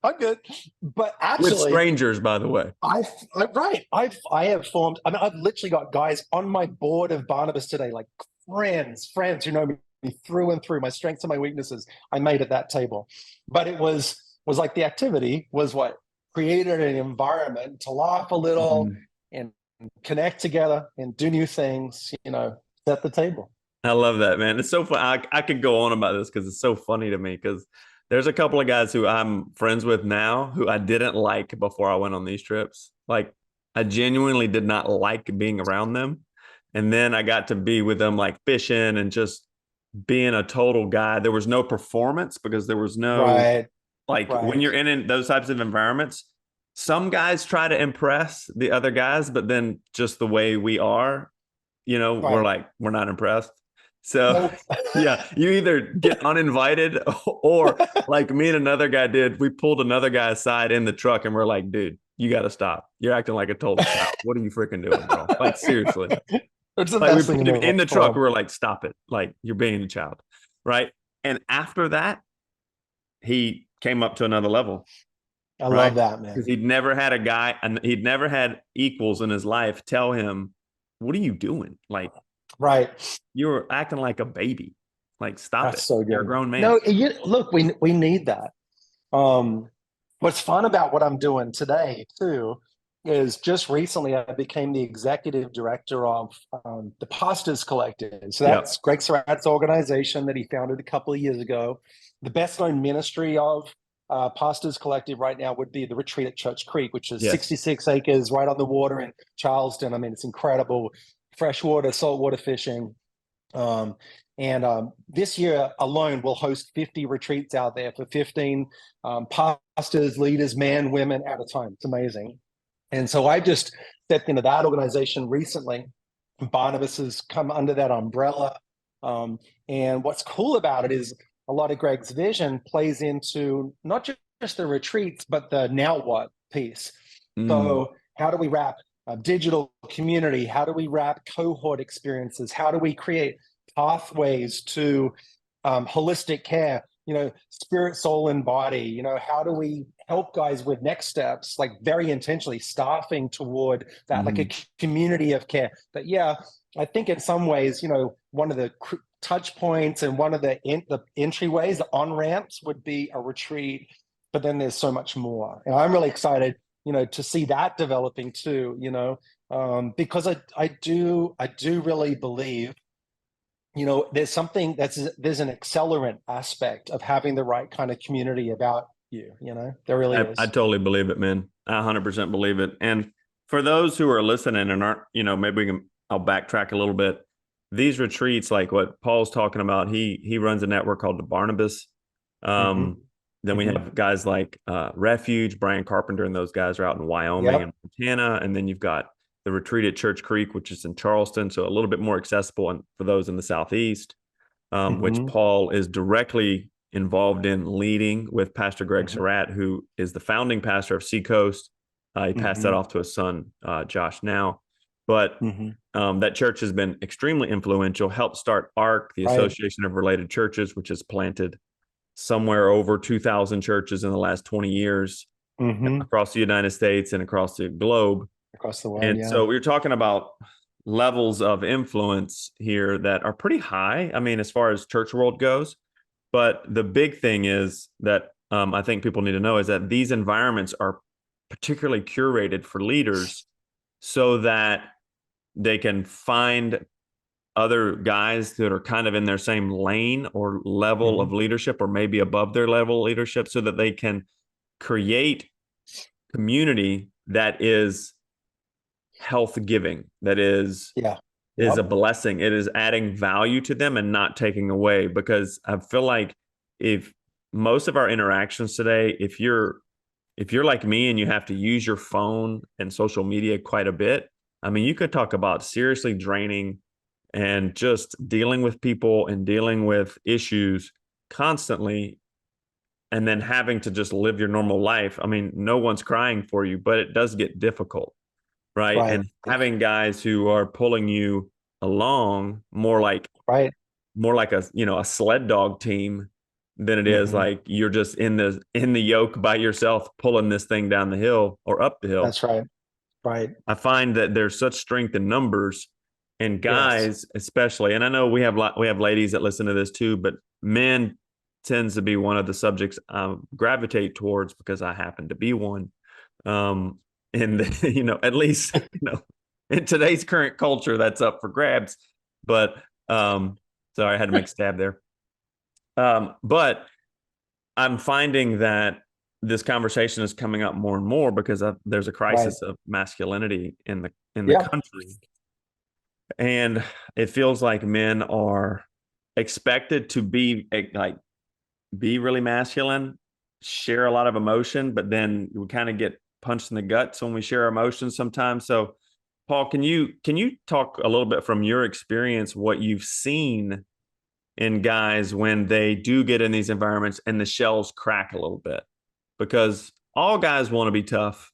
I'm good. But
With
actually,
strangers, by the way.
I have formed. I mean, I've literally got guys on my board of Barnabas today, like friends who know me through and through, my strengths and my weaknesses. I made at that table, but it was like the activity was what created an environment to laugh a little
Mhm.
and connect together and do new things. Set the table.
I love that, man. It's so fun. I could go on about this because it's so funny to me because there's a couple of guys who I'm friends with now who I didn't like before I went on these trips. Like I genuinely did not like being around them. And then I got to be with them like fishing and just being a total guy. There was no performance because there was no
Right,
like when
right,
you're in those types of environments, some guys try to impress the other guys, but then just the way we are, we're
right.
like, we're not impressed. So
Nope.
yeah, you either get uninvited or like me and another guy did, we pulled another guy aside in the truck and we're like, dude, you got to stop. You're acting like a total child. What are you freaking doing, bro? Like seriously.
It's the
Like we
best thing
put
in
him
the
in the truck.
world.
We were like, stop it. Like you're being a child. Right. And after that, he came up to another level,
I
right?
love that,
Because
man.
he'd never had a guy and he'd never had equals in his life tell him, what are you doing? Like
Right.
you're acting like a baby. Like stop
That's
it.
so
You're a
good.
grown man.
No, look, we need that. Um, what's fun about what I'm doing today too is just recently I became the executive director of the Pastors Collective. So
Yep.
that's Greg Surratt's organization that he founded a couple of years ago. The best known ministry of Pastors Collective right now would be the Retreat at Church Creek, which is
Yes.
66 acres right on the water in Charleston. I mean, it's incredible freshwater, saltwater fishing. Um, and this year alone, we'll host 50 retreats out there for 15 pastors, leaders, men, women at a time. It's amazing. And so I just stepped into that organization recently. Barnabas has come under that umbrella. Um, and what's cool about it is a lot of Greg's vision plays into not just the retreats, but the now what piece.
Mm.
So, how do we wrap digital community? How do we wrap cohort experiences? How do we create pathways to holistic care? Spirit, soul, and body. How do we help guys with next steps, like very intentionally staffing toward that, like a
Mm.
community of care? But yeah, I think in some ways, one of the touch points and one of the entryways, the on ramps would be a retreat. But then there's so much more. And I'm really excited to see that developing too, because I do really believe, there's an accelerant aspect of having the right kind of community about you, there really
I
is.
totally believe it, man. I 100% believe it. And for those who are listening and aren't, maybe I'll backtrack a little bit. These retreats, like what Paul's talking about, he runs a network called the Barnabas.
Mm-hmm.
Um, then we
Mm-hmm.
have guys like Refuge, Brian Carpenter, and those guys are out in Wyoming and
Yep.
Montana. And then you've got the retreat at Church Creek, which is in Charleston, so a little bit more accessible and for those in the Southeast, which
Mm-hmm.
Paul is directly involved in leading with Pastor Greg
Mm-hmm.
Surratt, who is the founding pastor of Seacoast. He passed that
Mm-hmm.
off to his son, Josh, now. But
Mm-hmm.
that church has been extremely influential, helped start ARC, the
Right.
Association of Related Churches, which has planted somewhere over 2,000 churches in the last 20 years
Mm-hmm.
across the United States and across the globe.
Across the world,
And
yeah.
so we are talking about levels of influence here that are pretty high. I mean, as far as church world goes, but the big thing is that I think people need to know is that these environments are particularly curated for leaders so that they can find other guys that are kind of in their same lane or level
Mm-hmm.
of leadership or maybe above their level of leadership so that they can create community that is health giving, that
Yeah.
is a
Yep.
blessing. It is adding value to them and not taking away. Because I feel like if most of our interactions today, if you're like me and you have to use your phone and social media quite a bit, I mean, you could talk about seriously draining and just dealing with people and dealing with issues constantly and then having to just live your normal life. I mean, no one's crying for you, but it does get difficult, right?
Right.
And having guys who are pulling you along more like
Right.
a a sled dog team than it is
Hmm.
like you're just in the yoke by yourself pulling this thing down the hill or up the hill.
That's right. Right.
I find that there's such strength in numbers, and
Yes.
guys especially, and I know we have ladies that listen to this too, but men tends to be one of the subjects I gravitate towards because I happen to be one. And at least in today's current culture, that's up for grabs. But sorry, I had to make a stab there. But I'm finding that this conversation is coming up more and more because there's a
Right.
crisis of masculinity in the
Yeah.
country, and it feels like men are expected to be like be really masculine, share a lot of emotion, but then we kind of get punched in the guts when we share our emotions sometimes. So, Paul, can you talk a little bit from your experience what you've seen in guys when they do get in these environments and the shells crack a little bit? Because all guys want to be tough.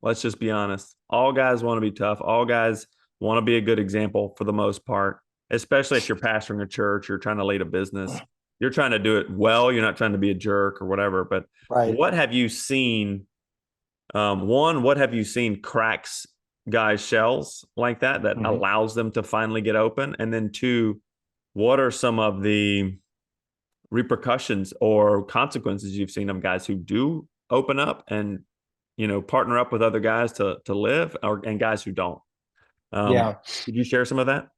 Let's just be honest. All guys want to be tough. All guys want to be a good example for the most part, especially if you're pastoring a church, you're trying to lead a business. You're trying to do it well. You're not trying to be a jerk or whatever. But
Right.
what have you seen? One, what have you seen cracks guys' shells like that
Hmm.
allows them to finally get open? And then two, what are some of the repercussions or consequences you've seen of guys who do open up and partner up with other guys to live, and guys who don't? um
Yeah.
could you share some of that?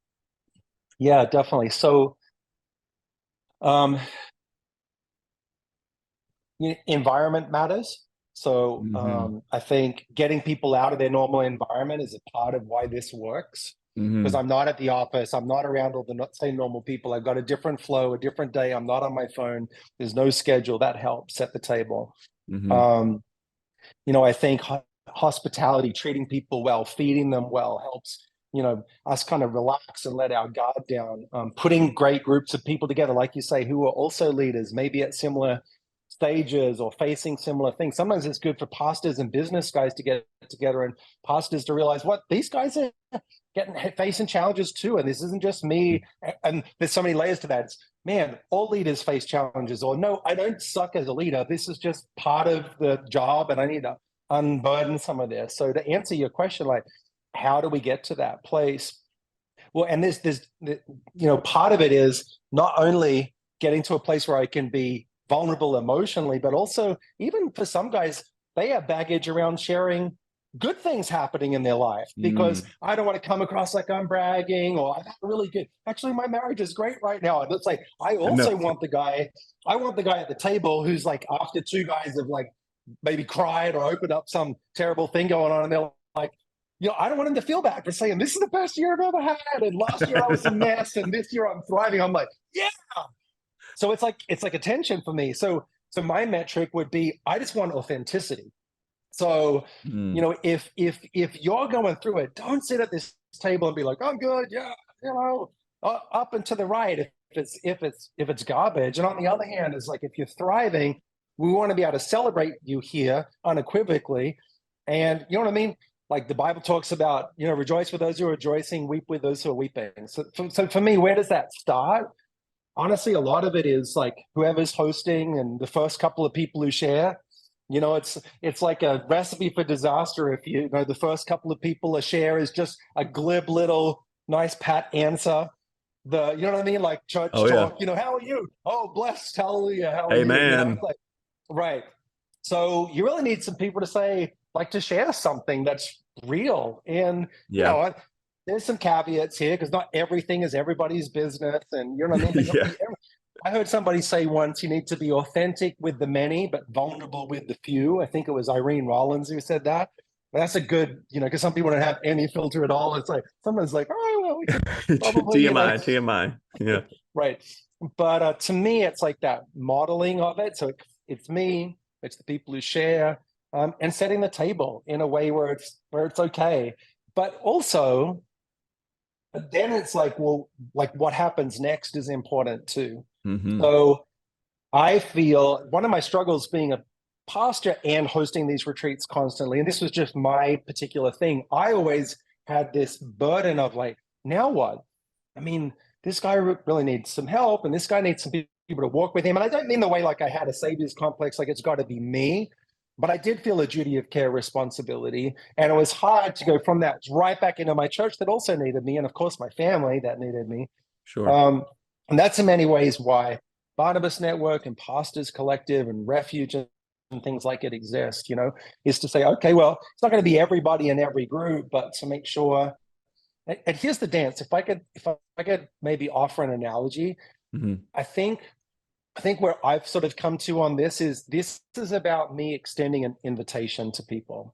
Yeah, definitely. So, um, environment matters. So,
Mm-hmm.
I think getting people out of their normal environment is a part of why this works. Because
Mm-hmm.
I'm not at the office, I'm not around all the same normal people. I've got a different flow, a different day. I'm not on my phone. There's no schedule. That helps set the table.
Mm-hmm.
Um, I think hospitality, treating people well, feeding them well helps, us kind of relax and let our guard down. Putting great groups of people together, like you say, who are also leaders, maybe at similar stages or facing similar things. Sometimes it's good for pastors and business guys to get together, and pastors to realize what these guys are getting facing challenges too. And this isn't just me. And there's so many layers to that. It's, man, all leaders face challenges, or no, I don't suck as a leader. This is just part of the job, and I need to unburden some of this. So to answer your question, like, how do we get to that place? Well, and part of it is not only getting to a place where I can be vulnerable emotionally, but also even for some guys, they have baggage around sharing good things happening in their life, because
Mm.
I don't want to come across like I'm bragging, or I've had really good. Actually, my marriage is great right now. And it's like I
No.
also want the guy. I want the guy at the table who's like, after two guys have like maybe cried or opened up some terrible thing going on, and they're like, I don't want him to feel bad for saying this is the best year I've ever had, and last year I was a
No.
mess, and this year I'm thriving. I'm like, yeah. So it's like a tension for me. So my metric would be, I just want authenticity. So,
Mm.
if you're going through it, don't sit at this table and be like, I'm good, yeah, up and to the right. If it's garbage, and on the other hand, is like if you're thriving, we want to be able to celebrate you here unequivocally, and you know what I mean. Like the Bible talks about, rejoice with those who are rejoicing, weep with those who are weeping. So for me, where does that start? Honestly, a lot of it is like whoever's hosting and the first couple of people who share. It's like a recipe for disaster if the first couple of people to share is just a glib little nice pat answer. You know what I mean? Like church
Oh yeah.
talk, how are you? Oh, blessed, hallelujah, how are you? It's
Amen.
like, right. So you really need some people to say, like, to share something that's real. And,
Yeah.
there's some caveats here, because not everything is everybody's business. And you know what I mean? But
Yeah.
I heard somebody say once, you need to be authentic with the many, but vulnerable with the few. I think it was Irene Rollins who said that. That's a good, because some people don't have any filter at all. It's like, someone's like, oh, well, we could probably,
TMI, TMI. Yeah.
right. But to me, it's like that modeling of it. So it's me, it's the people who share, and setting the table in a way where it's okay. But also, but then it's like, well, like what happens next is important too.
Mm-hmm.
So I feel one of my struggles being a pastor and hosting these retreats constantly, and this was just my particular thing. I always had this burden of like, now what? I mean, this guy really needs some help, and this guy needs some people able to walk with him. And I don't mean the way like I had a savior's complex, like it's got to be me, but I did feel a duty of care responsibility. And it was hard to go from that right back into my church that also needed me. And of course, my family that needed me.
Sure.
And that's in many ways why Barnabas Network and Pastors Collective and Refuge and things like it exist, is to say, okay, well, it's not going to be everybody in every group, but to make sure. And here's the dance. If I could maybe offer an analogy, I think where I've sort of come to on this is about me extending an invitation to people.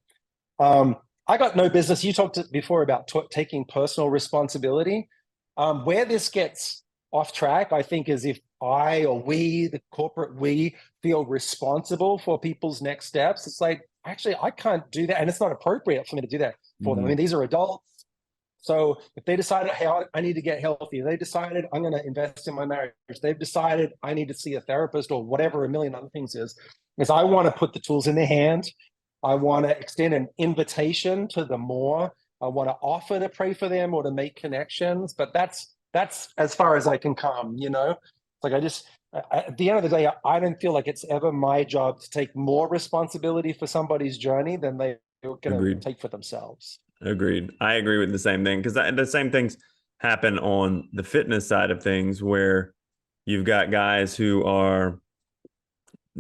I got no business. You talked before about taking personal responsibility. Where this gets off track, I think, is if I or we, the corporate we, feel responsible for people's next steps. It's like, actually, I can't do that. And it's not appropriate for me to do that for them. I mean, these are adults. So if they decided, hey, I need to get healthy, they decided I'm going to invest in my marriage, they've decided I need to see a therapist or whatever a million other things is I want to put the tools in their hand. I want to extend an invitation to them more. I want to offer to pray for them or to make connections. But that's as far as I can come, It's like at the end of the day, I don't feel like it's ever my job to take more responsibility for somebody's journey than they're going to take for themselves.
Agreed. I agree with the same thing, because the same things happen on the fitness side of things, where you've got guys who I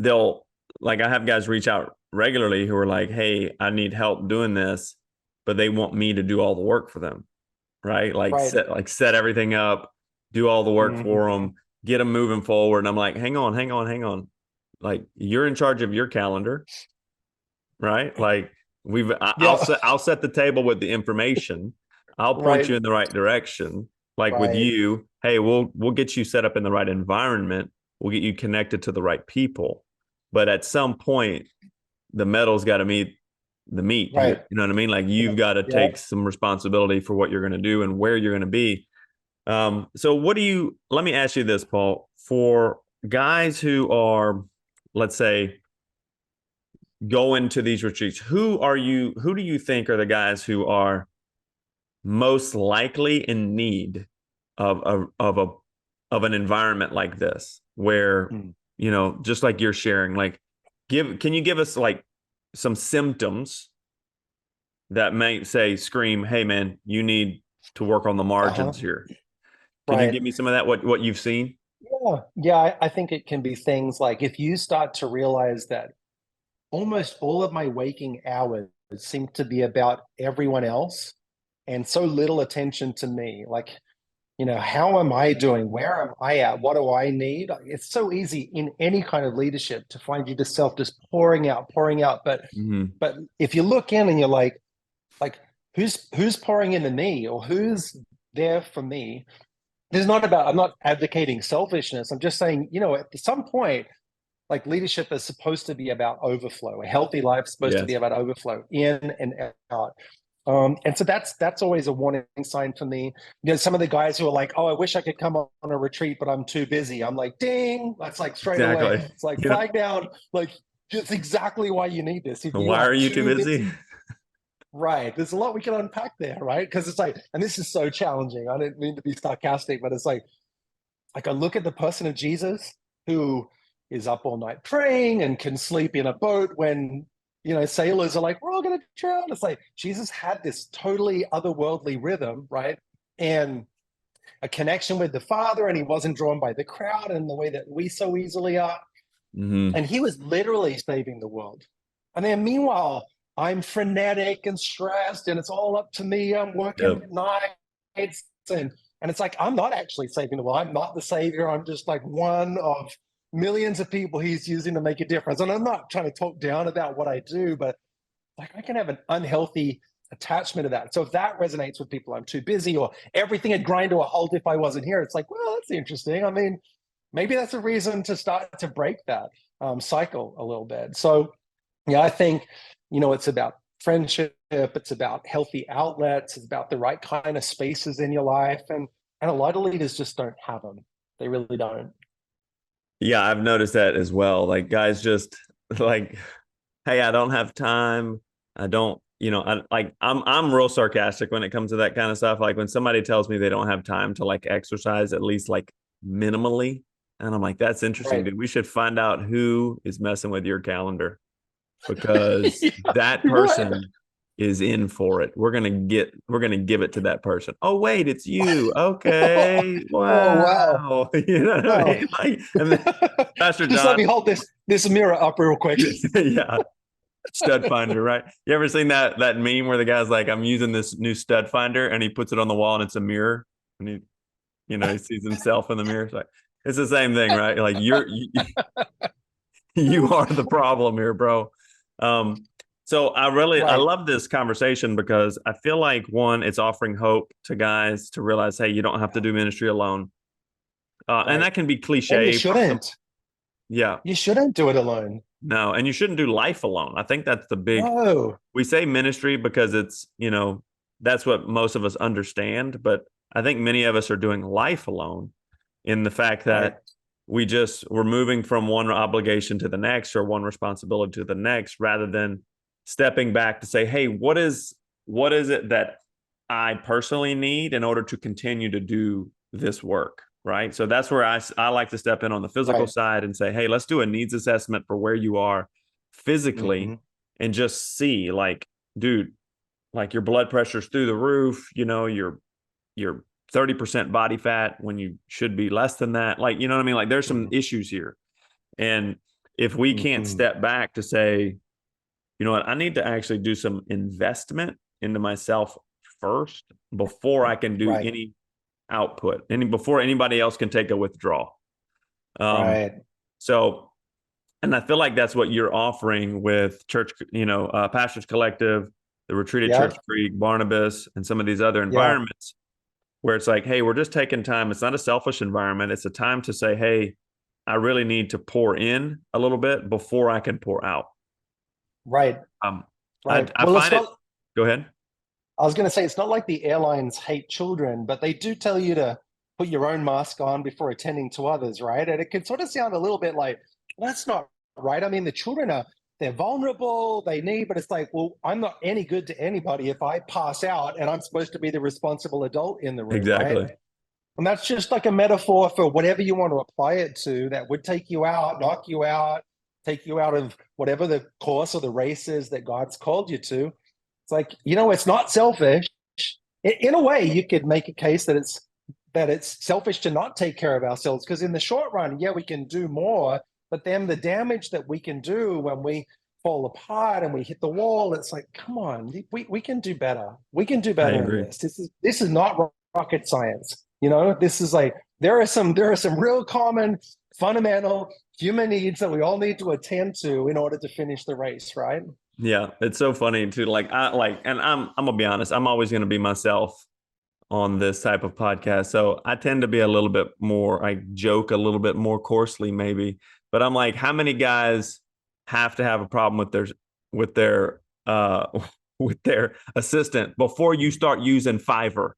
have guys reach out regularly who are like, hey, I need help doing this, but they want me to do all the work for them, right? Set everything up, do all the work for them, get them moving forward. And I'm like, hang on. Like, you're in charge of your calendar, right? Like, I'll set the table with the information. I'll point you in the right direction. Like with you, hey, we'll get you set up in the right environment. We'll get you connected to the right people. But at some point, the metal's got to meet the meat.
Right.
You know what I mean? Like, you've got to take some responsibility for what you're going to do and where you're going to be. So let me ask you this, Paul, for guys who are, let's say, go into these retreats, who do you think are the guys who are most likely in need of an environment like this, where just like you're sharing, like, can you give us like some symptoms that may scream, hey man, you need to work on the margins here? Can you give me some of that, what you've seen?
I think it can be things like, if you start to realize that almost all of my waking hours seem to be about everyone else and so little attention to me. Like, how am I doing? Where am I at? What do I need? It's so easy in any kind of leadership to find yourself just pouring out. But if you look in and you're like who's pouring into me, or who's there for me? I'm not advocating selfishness. I'm just saying, at some point, like, leadership is supposed to be about overflow. A healthy life is supposed to be about overflow, in and out. And so that's always a warning sign for me. Some of the guys who are like, oh, I wish I could come on a retreat, but I'm too busy. I'm like, ding, that's like straight away. It's like, flag down, like, just exactly why you need this.
Why are you too busy?
Right. There's a lot we can unpack there, right? Because it's like, and this is so challenging. I didn't mean to be sarcastic, but it's like I look at the person of Jesus, who is up all night praying and can sleep in a boat when, sailors are like, we're all going to drown. It's like Jesus had this totally otherworldly rhythm, right? And a connection with the Father, and he wasn't drawn by the crowd in the way that we so easily are. And he was literally saving the world. And then meanwhile, I'm frenetic and stressed, and it's all up to me. I'm working nights, and it's like, I'm not actually saving the world. I'm not the savior. I'm just like one of millions of people he's using to make a difference. And I'm not trying to talk down about what I do, but like, I can have an unhealthy attachment to that. So if that resonates with people, I'm too busy, or everything would grind to a halt if I wasn't here. It's like, well, that's interesting. I mean, maybe that's a reason to start to break that cycle a little bit. So I think, it's about friendship. It's about healthy outlets. It's about the right kind of spaces in your life. And a lot of leaders just don't have them. They really don't.
Yeah, I've noticed that as well. Like, guys just like, hey, I don't have time. I don't, I'm real sarcastic when it comes to that kind of stuff. Like, when somebody tells me they don't have time to like exercise, at least like minimally, And I'm like, that's interesting,
Right.
dude. We should find out who is messing with your calendar because
Yeah,
that
right.
person is in for it. We're gonna give it to that person. Oh, wait, it's you. Okay.
Oh, wow.
Wow. You know what I
Wow.
mean? Like, and then Pastor
Just let
John,
me hold this mirror up real quick.
yeah, stud finder, right? You ever seen that meme where the guy's like, I'm using this new stud finder and he puts it on the wall and it's a mirror and he sees himself in the mirror. It's the same thing, right? Like you are the problem here, bro. Um, so I
Right.
love this conversation because I feel like one, it's offering hope to guys to realize, hey, you don't have to do ministry alone. And
Right.
that can be
And you
cliche for some.
shouldn't.
Yeah,
You shouldn't do it alone.
no, and you shouldn't do life alone. I think that's the big,
No.
we say ministry because it's, that's what most of us understand. But I think many of us are doing life alone in the fact
Right.
that we're moving from one obligation to the next or one responsibility to the next rather than stepping back to say, hey, what is it that I personally need in order to continue to do this work? Right. So that's where I like to step in on the physical
Right.
side and say, hey, let's do a needs assessment for where you are physically
Hmm.
and just see, like, dude, like your blood pressure's through the roof, you're 30% body fat when you should be less than that. Like, you know what I mean? Like there's some
Hmm.
issues here. And if we can't
Hmm.
step back to say, you know what, I need to actually do some investment into myself first before I can do
Right.
any output, before anybody else can take a withdrawal. Um,
Right.
so, and I feel like that's what you're offering with church, Pastors Collective, the Retreat at Church
Yep.
Creek, Barnabas, and some of these other
Yeah.
environments where it's like, hey, we're just taking time. It's not a selfish environment. It's a time to say, hey, I really need to pour in a little bit before I can pour out.
Right.
Um,
Right.
I
Well, it's
find it.
not,
Go ahead.
I was going to say, it's not like the airlines hate children, but they do tell you to put your own mask on before attending to others, right? And it can sort of sound a little bit like, that's not right. I mean, the children they're vulnerable, they need, but it's like, well, I'm not any good to anybody if I pass out and I'm supposed to be the responsible adult in the room, right?
Exactly.
And that's just like a metaphor for whatever you want to apply it to that would take you out, knock you out, take you out of whatever the course or the race is that God's called you to. It's like, it's not selfish. In a way, you could make a case that it's selfish to not take care of ourselves because in the short run, yeah, we can do more, but then the damage that we can do when we fall apart and we hit the wall, it's like, come on, we can do better. We can do
I
better in
agree.
this. This is not rocket science. This is like there are some real common fundamental human needs that we all need to attend to in order to finish the race, right?
Yeah, it's so funny too. And I'm gonna be honest. I'm always gonna be myself on this type of podcast. So I tend to be a little bit more. I joke a little bit more coarsely, maybe. But I'm like, how many guys have to have a problem with their with their assistant before you start using Fiverr?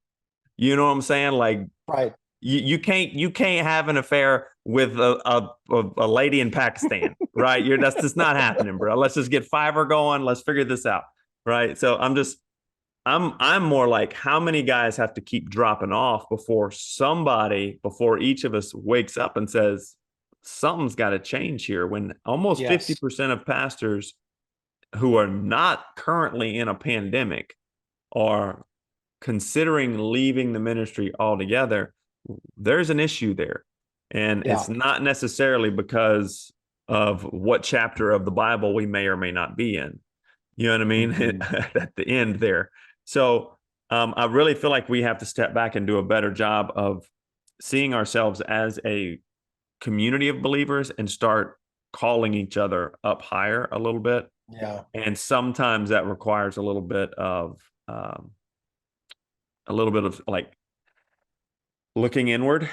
You know what I'm saying? Like
Right.
you can't have an affair with a lady in Pakistan, right? That's just not happening, bro. Let's just get Fiverr going. Let's figure this out, right? So I'm more like how many guys have to keep dropping off before each of us wakes up and says something's got to change here. When almost
Yes.
50% of pastors who are not currently in a pandemic are considering leaving the ministry altogether, there's an issue there. And
Yeah.
it's not necessarily because of what chapter of the Bible we may or may not be in. You know what I mean?
Hmm.
At the end there. So I really feel like we have to step back and do a better job of seeing ourselves as a community of believers and start calling each other up higher a little bit.
Yeah.
And sometimes that requires um, a little bit of like looking inward.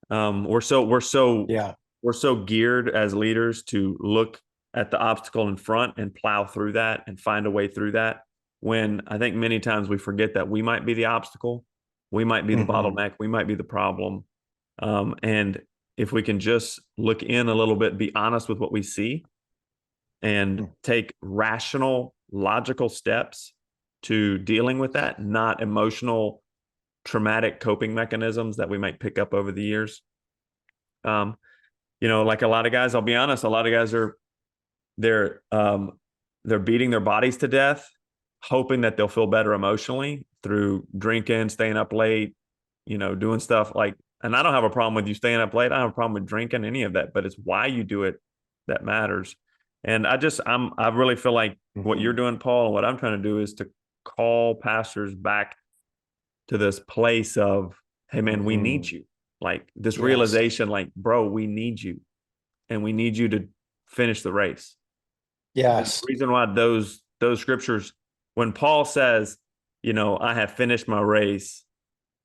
Um, we're so we're so
Yeah.
we're so geared as leaders to look at the obstacle in front and plow through that and find a way through that. When I think many times we forget that we might be the obstacle, we might be the
Hmm.
bottleneck, we might be the problem. And if we can just look in a little bit, be honest with what we see, and take rational, logical steps to dealing with that, not emotional, traumatic coping mechanisms that we might pick up over the years. Um, like a lot of guys, I'll be honest, a lot of guys they're they're beating their bodies to death, hoping that they'll feel better emotionally through drinking, staying up late, doing stuff like, and I don't have a problem with you staying up late. I don't have a problem with drinking, any of that, but it's why you do it that matters. And I really feel like what you're doing, Paul, and what I'm trying to do is to call pastors back to this place of, hey man, we need you. Like this realization, like, bro, we need you, and we need you to finish the race.
Yes.
The reason why those scriptures, when Paul says, I have finished my race,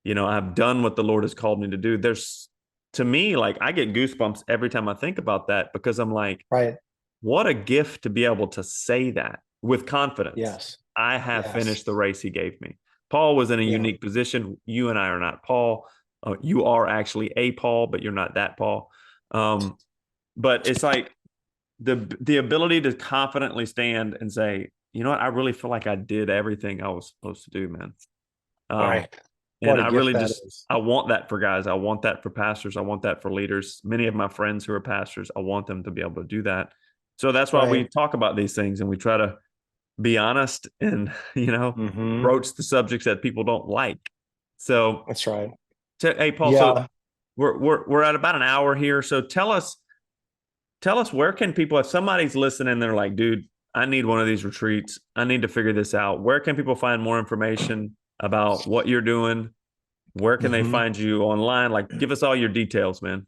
I've done what the Lord has called me to do. There's, to me, like I get goosebumps every time I think about that, because I'm like,
right.
What a gift to be able to say that with confidence.
Yes.
I have finished the race he gave me. Paul was in a unique position. You and I are not Paul. You are actually a Paul, but you're not that Paul. But it's like the ability to confidently stand and say, you know what, I really feel like I did everything I was supposed to do, man.
Right.
And I really I want that for guys. I want that for pastors. I want that for leaders. Many of my friends who are pastors, I want them to be able to do that. So that's why we talk about these things, and we try to be honest and, broach the subjects that people don't like. So
that's right.
Hey, Paul, so we're at about an hour here. So tell us where can people, if somebody's listening, they're like, dude, I need one of these retreats. I need to figure this out. Where can people find more information about what you're doing? Where can they find you online? Like, give us all your details, man.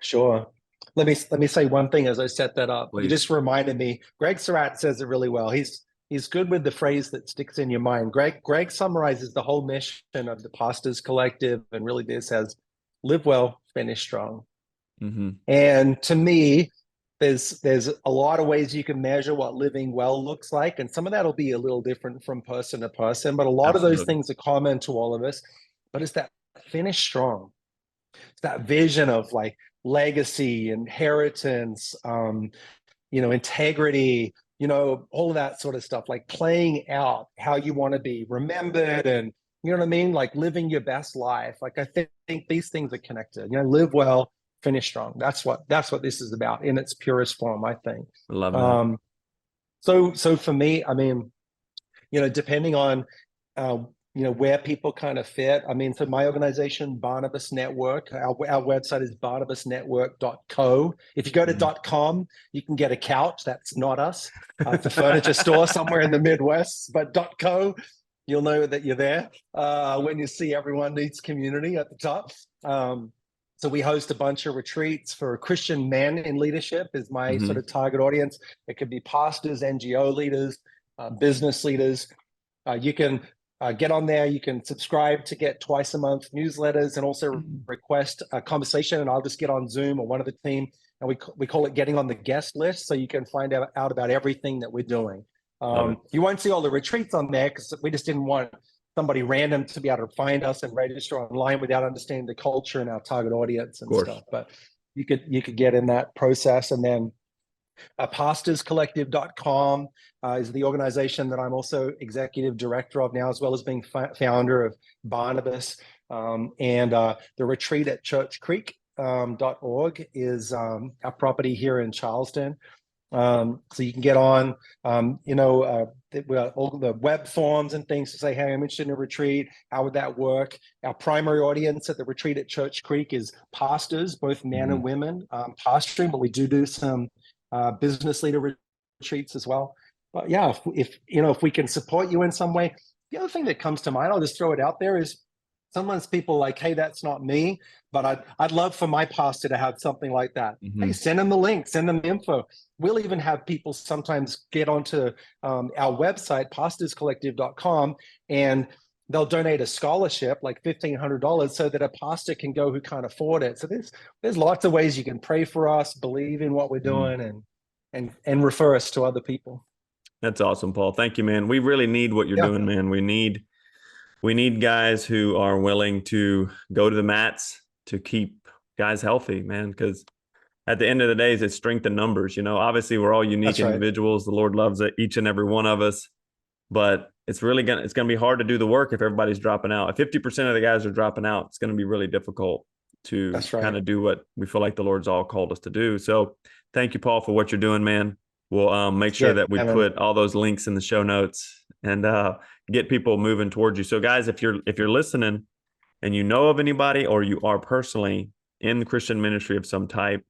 Sure. Let me say one thing as I set that up.
Please.
You just reminded me. Greg Surratt says it really well. He's good with the phrase that sticks in your mind. Greg summarizes the whole mission of the Pastors Collective, and really this as live well, finish strong. And to me, there's a lot of ways you can measure what living well looks like, and some of that will be a little different from person to person, but a lot of those things are common to all of us. But it's that finish strong. It's that vision of like legacy, inheritance, integrity, all of that sort of stuff, like playing out how you want to be remembered, and you know what I mean? Like living your best life. Like I think these things are connected. Live well, finish strong. That's what this is about in its purest form, I think.
I love that.
So for me, I mean, depending on where people kind of fit. I mean, for my organization, Barnabas Network, our website is barnabasnetwork.co. If you go to .com, you can get a couch. That's not us. It's a furniture store somewhere in the Midwest, but .co, you'll know that you're there when you see Everyone Needs Community at the top. So we host a bunch of retreats for Christian men in leadership is my sort of target audience. It could be pastors, NGO leaders, business leaders. You can get on there. You can subscribe to get twice a month newsletters, and also request a conversation, and I'll just get on Zoom or one of the team, and we call it getting on the guest list, so you can find out about everything that we're doing. You won't see all the retreats on there because we just didn't want somebody random to be able to find us and register online without understanding the culture and our target audience and stuff. But you could get in that process. And then pastorscollective.com is the organization that I'm also executive director of now, as well as being founder of Barnabas. And the retreat at churchcreek.org is our property here in Charleston. So you can get on, all the web forms and things to say, hey, I'm interested in a retreat. How would that work? Our primary audience at the retreat at Church Creek is pastors, both men and women, pastoring, but we do some business leader retreats as well. But yeah, if we can support you in some way. The other thing that comes to mind, I'll just throw it out there, is sometimes people are like, hey, that's not me, but I'd love for my pastor to have something like that. Hey, send them the link, send them the info. We'll even have people sometimes get onto our website, pastorscollective.com, and they'll donate a scholarship, like $1,500, so that a pastor can go who can't afford it. So there's lots of ways you can pray for us, believe in what we're doing, and refer us to other people.
That's awesome, Paul. Thank you, man. We really need what you're doing, man. We need guys who are willing to go to the mats to keep guys healthy, man, because at the end of the day, it's strength in numbers. Obviously we're all unique individuals. The Lord loves each and every one of us, but it's going to be hard to do the work if everybody's dropping out. If 50% of the guys are dropping out, it's going to be really difficult to
That's right.
kind of do what we feel like the Lord's all called us to do. So thank you, Paul, for what you're doing, man. We'll make sure
Yeah,
that we
man.
put all those links in the show notes and get people moving towards you. So guys, if you're listening and you know of anybody or you are personally in the Christian ministry of some type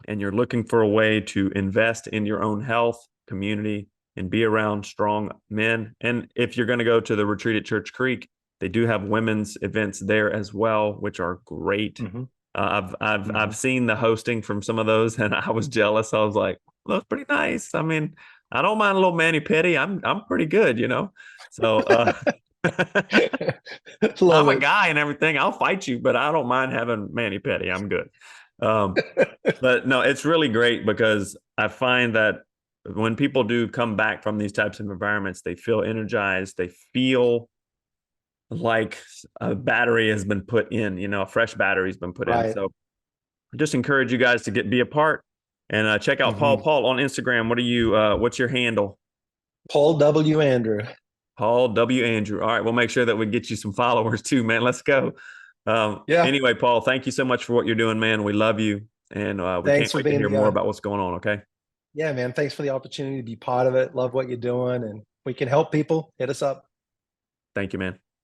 and you're looking for a way to invest in your own health, community, and be around strong men. And if you're going to go to the retreat at Church Creek, they do have women's events there as well, which are great.
Hmm.
I've seen the hosting from some of those, and I was jealous. I was like, "Looks pretty nice." I mean, I don't mind a little mani pedi. I'm pretty good, you know. So I'm
Love
a
it.
guy and everything. I'll fight you, but I don't mind having mani pedi. I'm good. Um, but no, it's really great because I find that when people do come back from these types of environments, they feel energized. They feel like a battery has been put in, a fresh battery has been put in.
Right.
So I just encourage you guys to be a part and check out Paul.
Hmm.
Paul on Instagram. What's your handle?
Paul W. Andrew.
Paul W. Andrew. All right. We'll make sure that we get you some followers too, man. Let's go.
Yeah.
Anyway, Paul, thank you so much for what you're doing, man. We love you. And we
Thanks
can't
for
wait to
being
hear
the
more about what's going on. Okay.
yeah, man. Thanks for the opportunity to be part of it. Love what you're doing, and we can help people. Hit us up.
Thank you, man.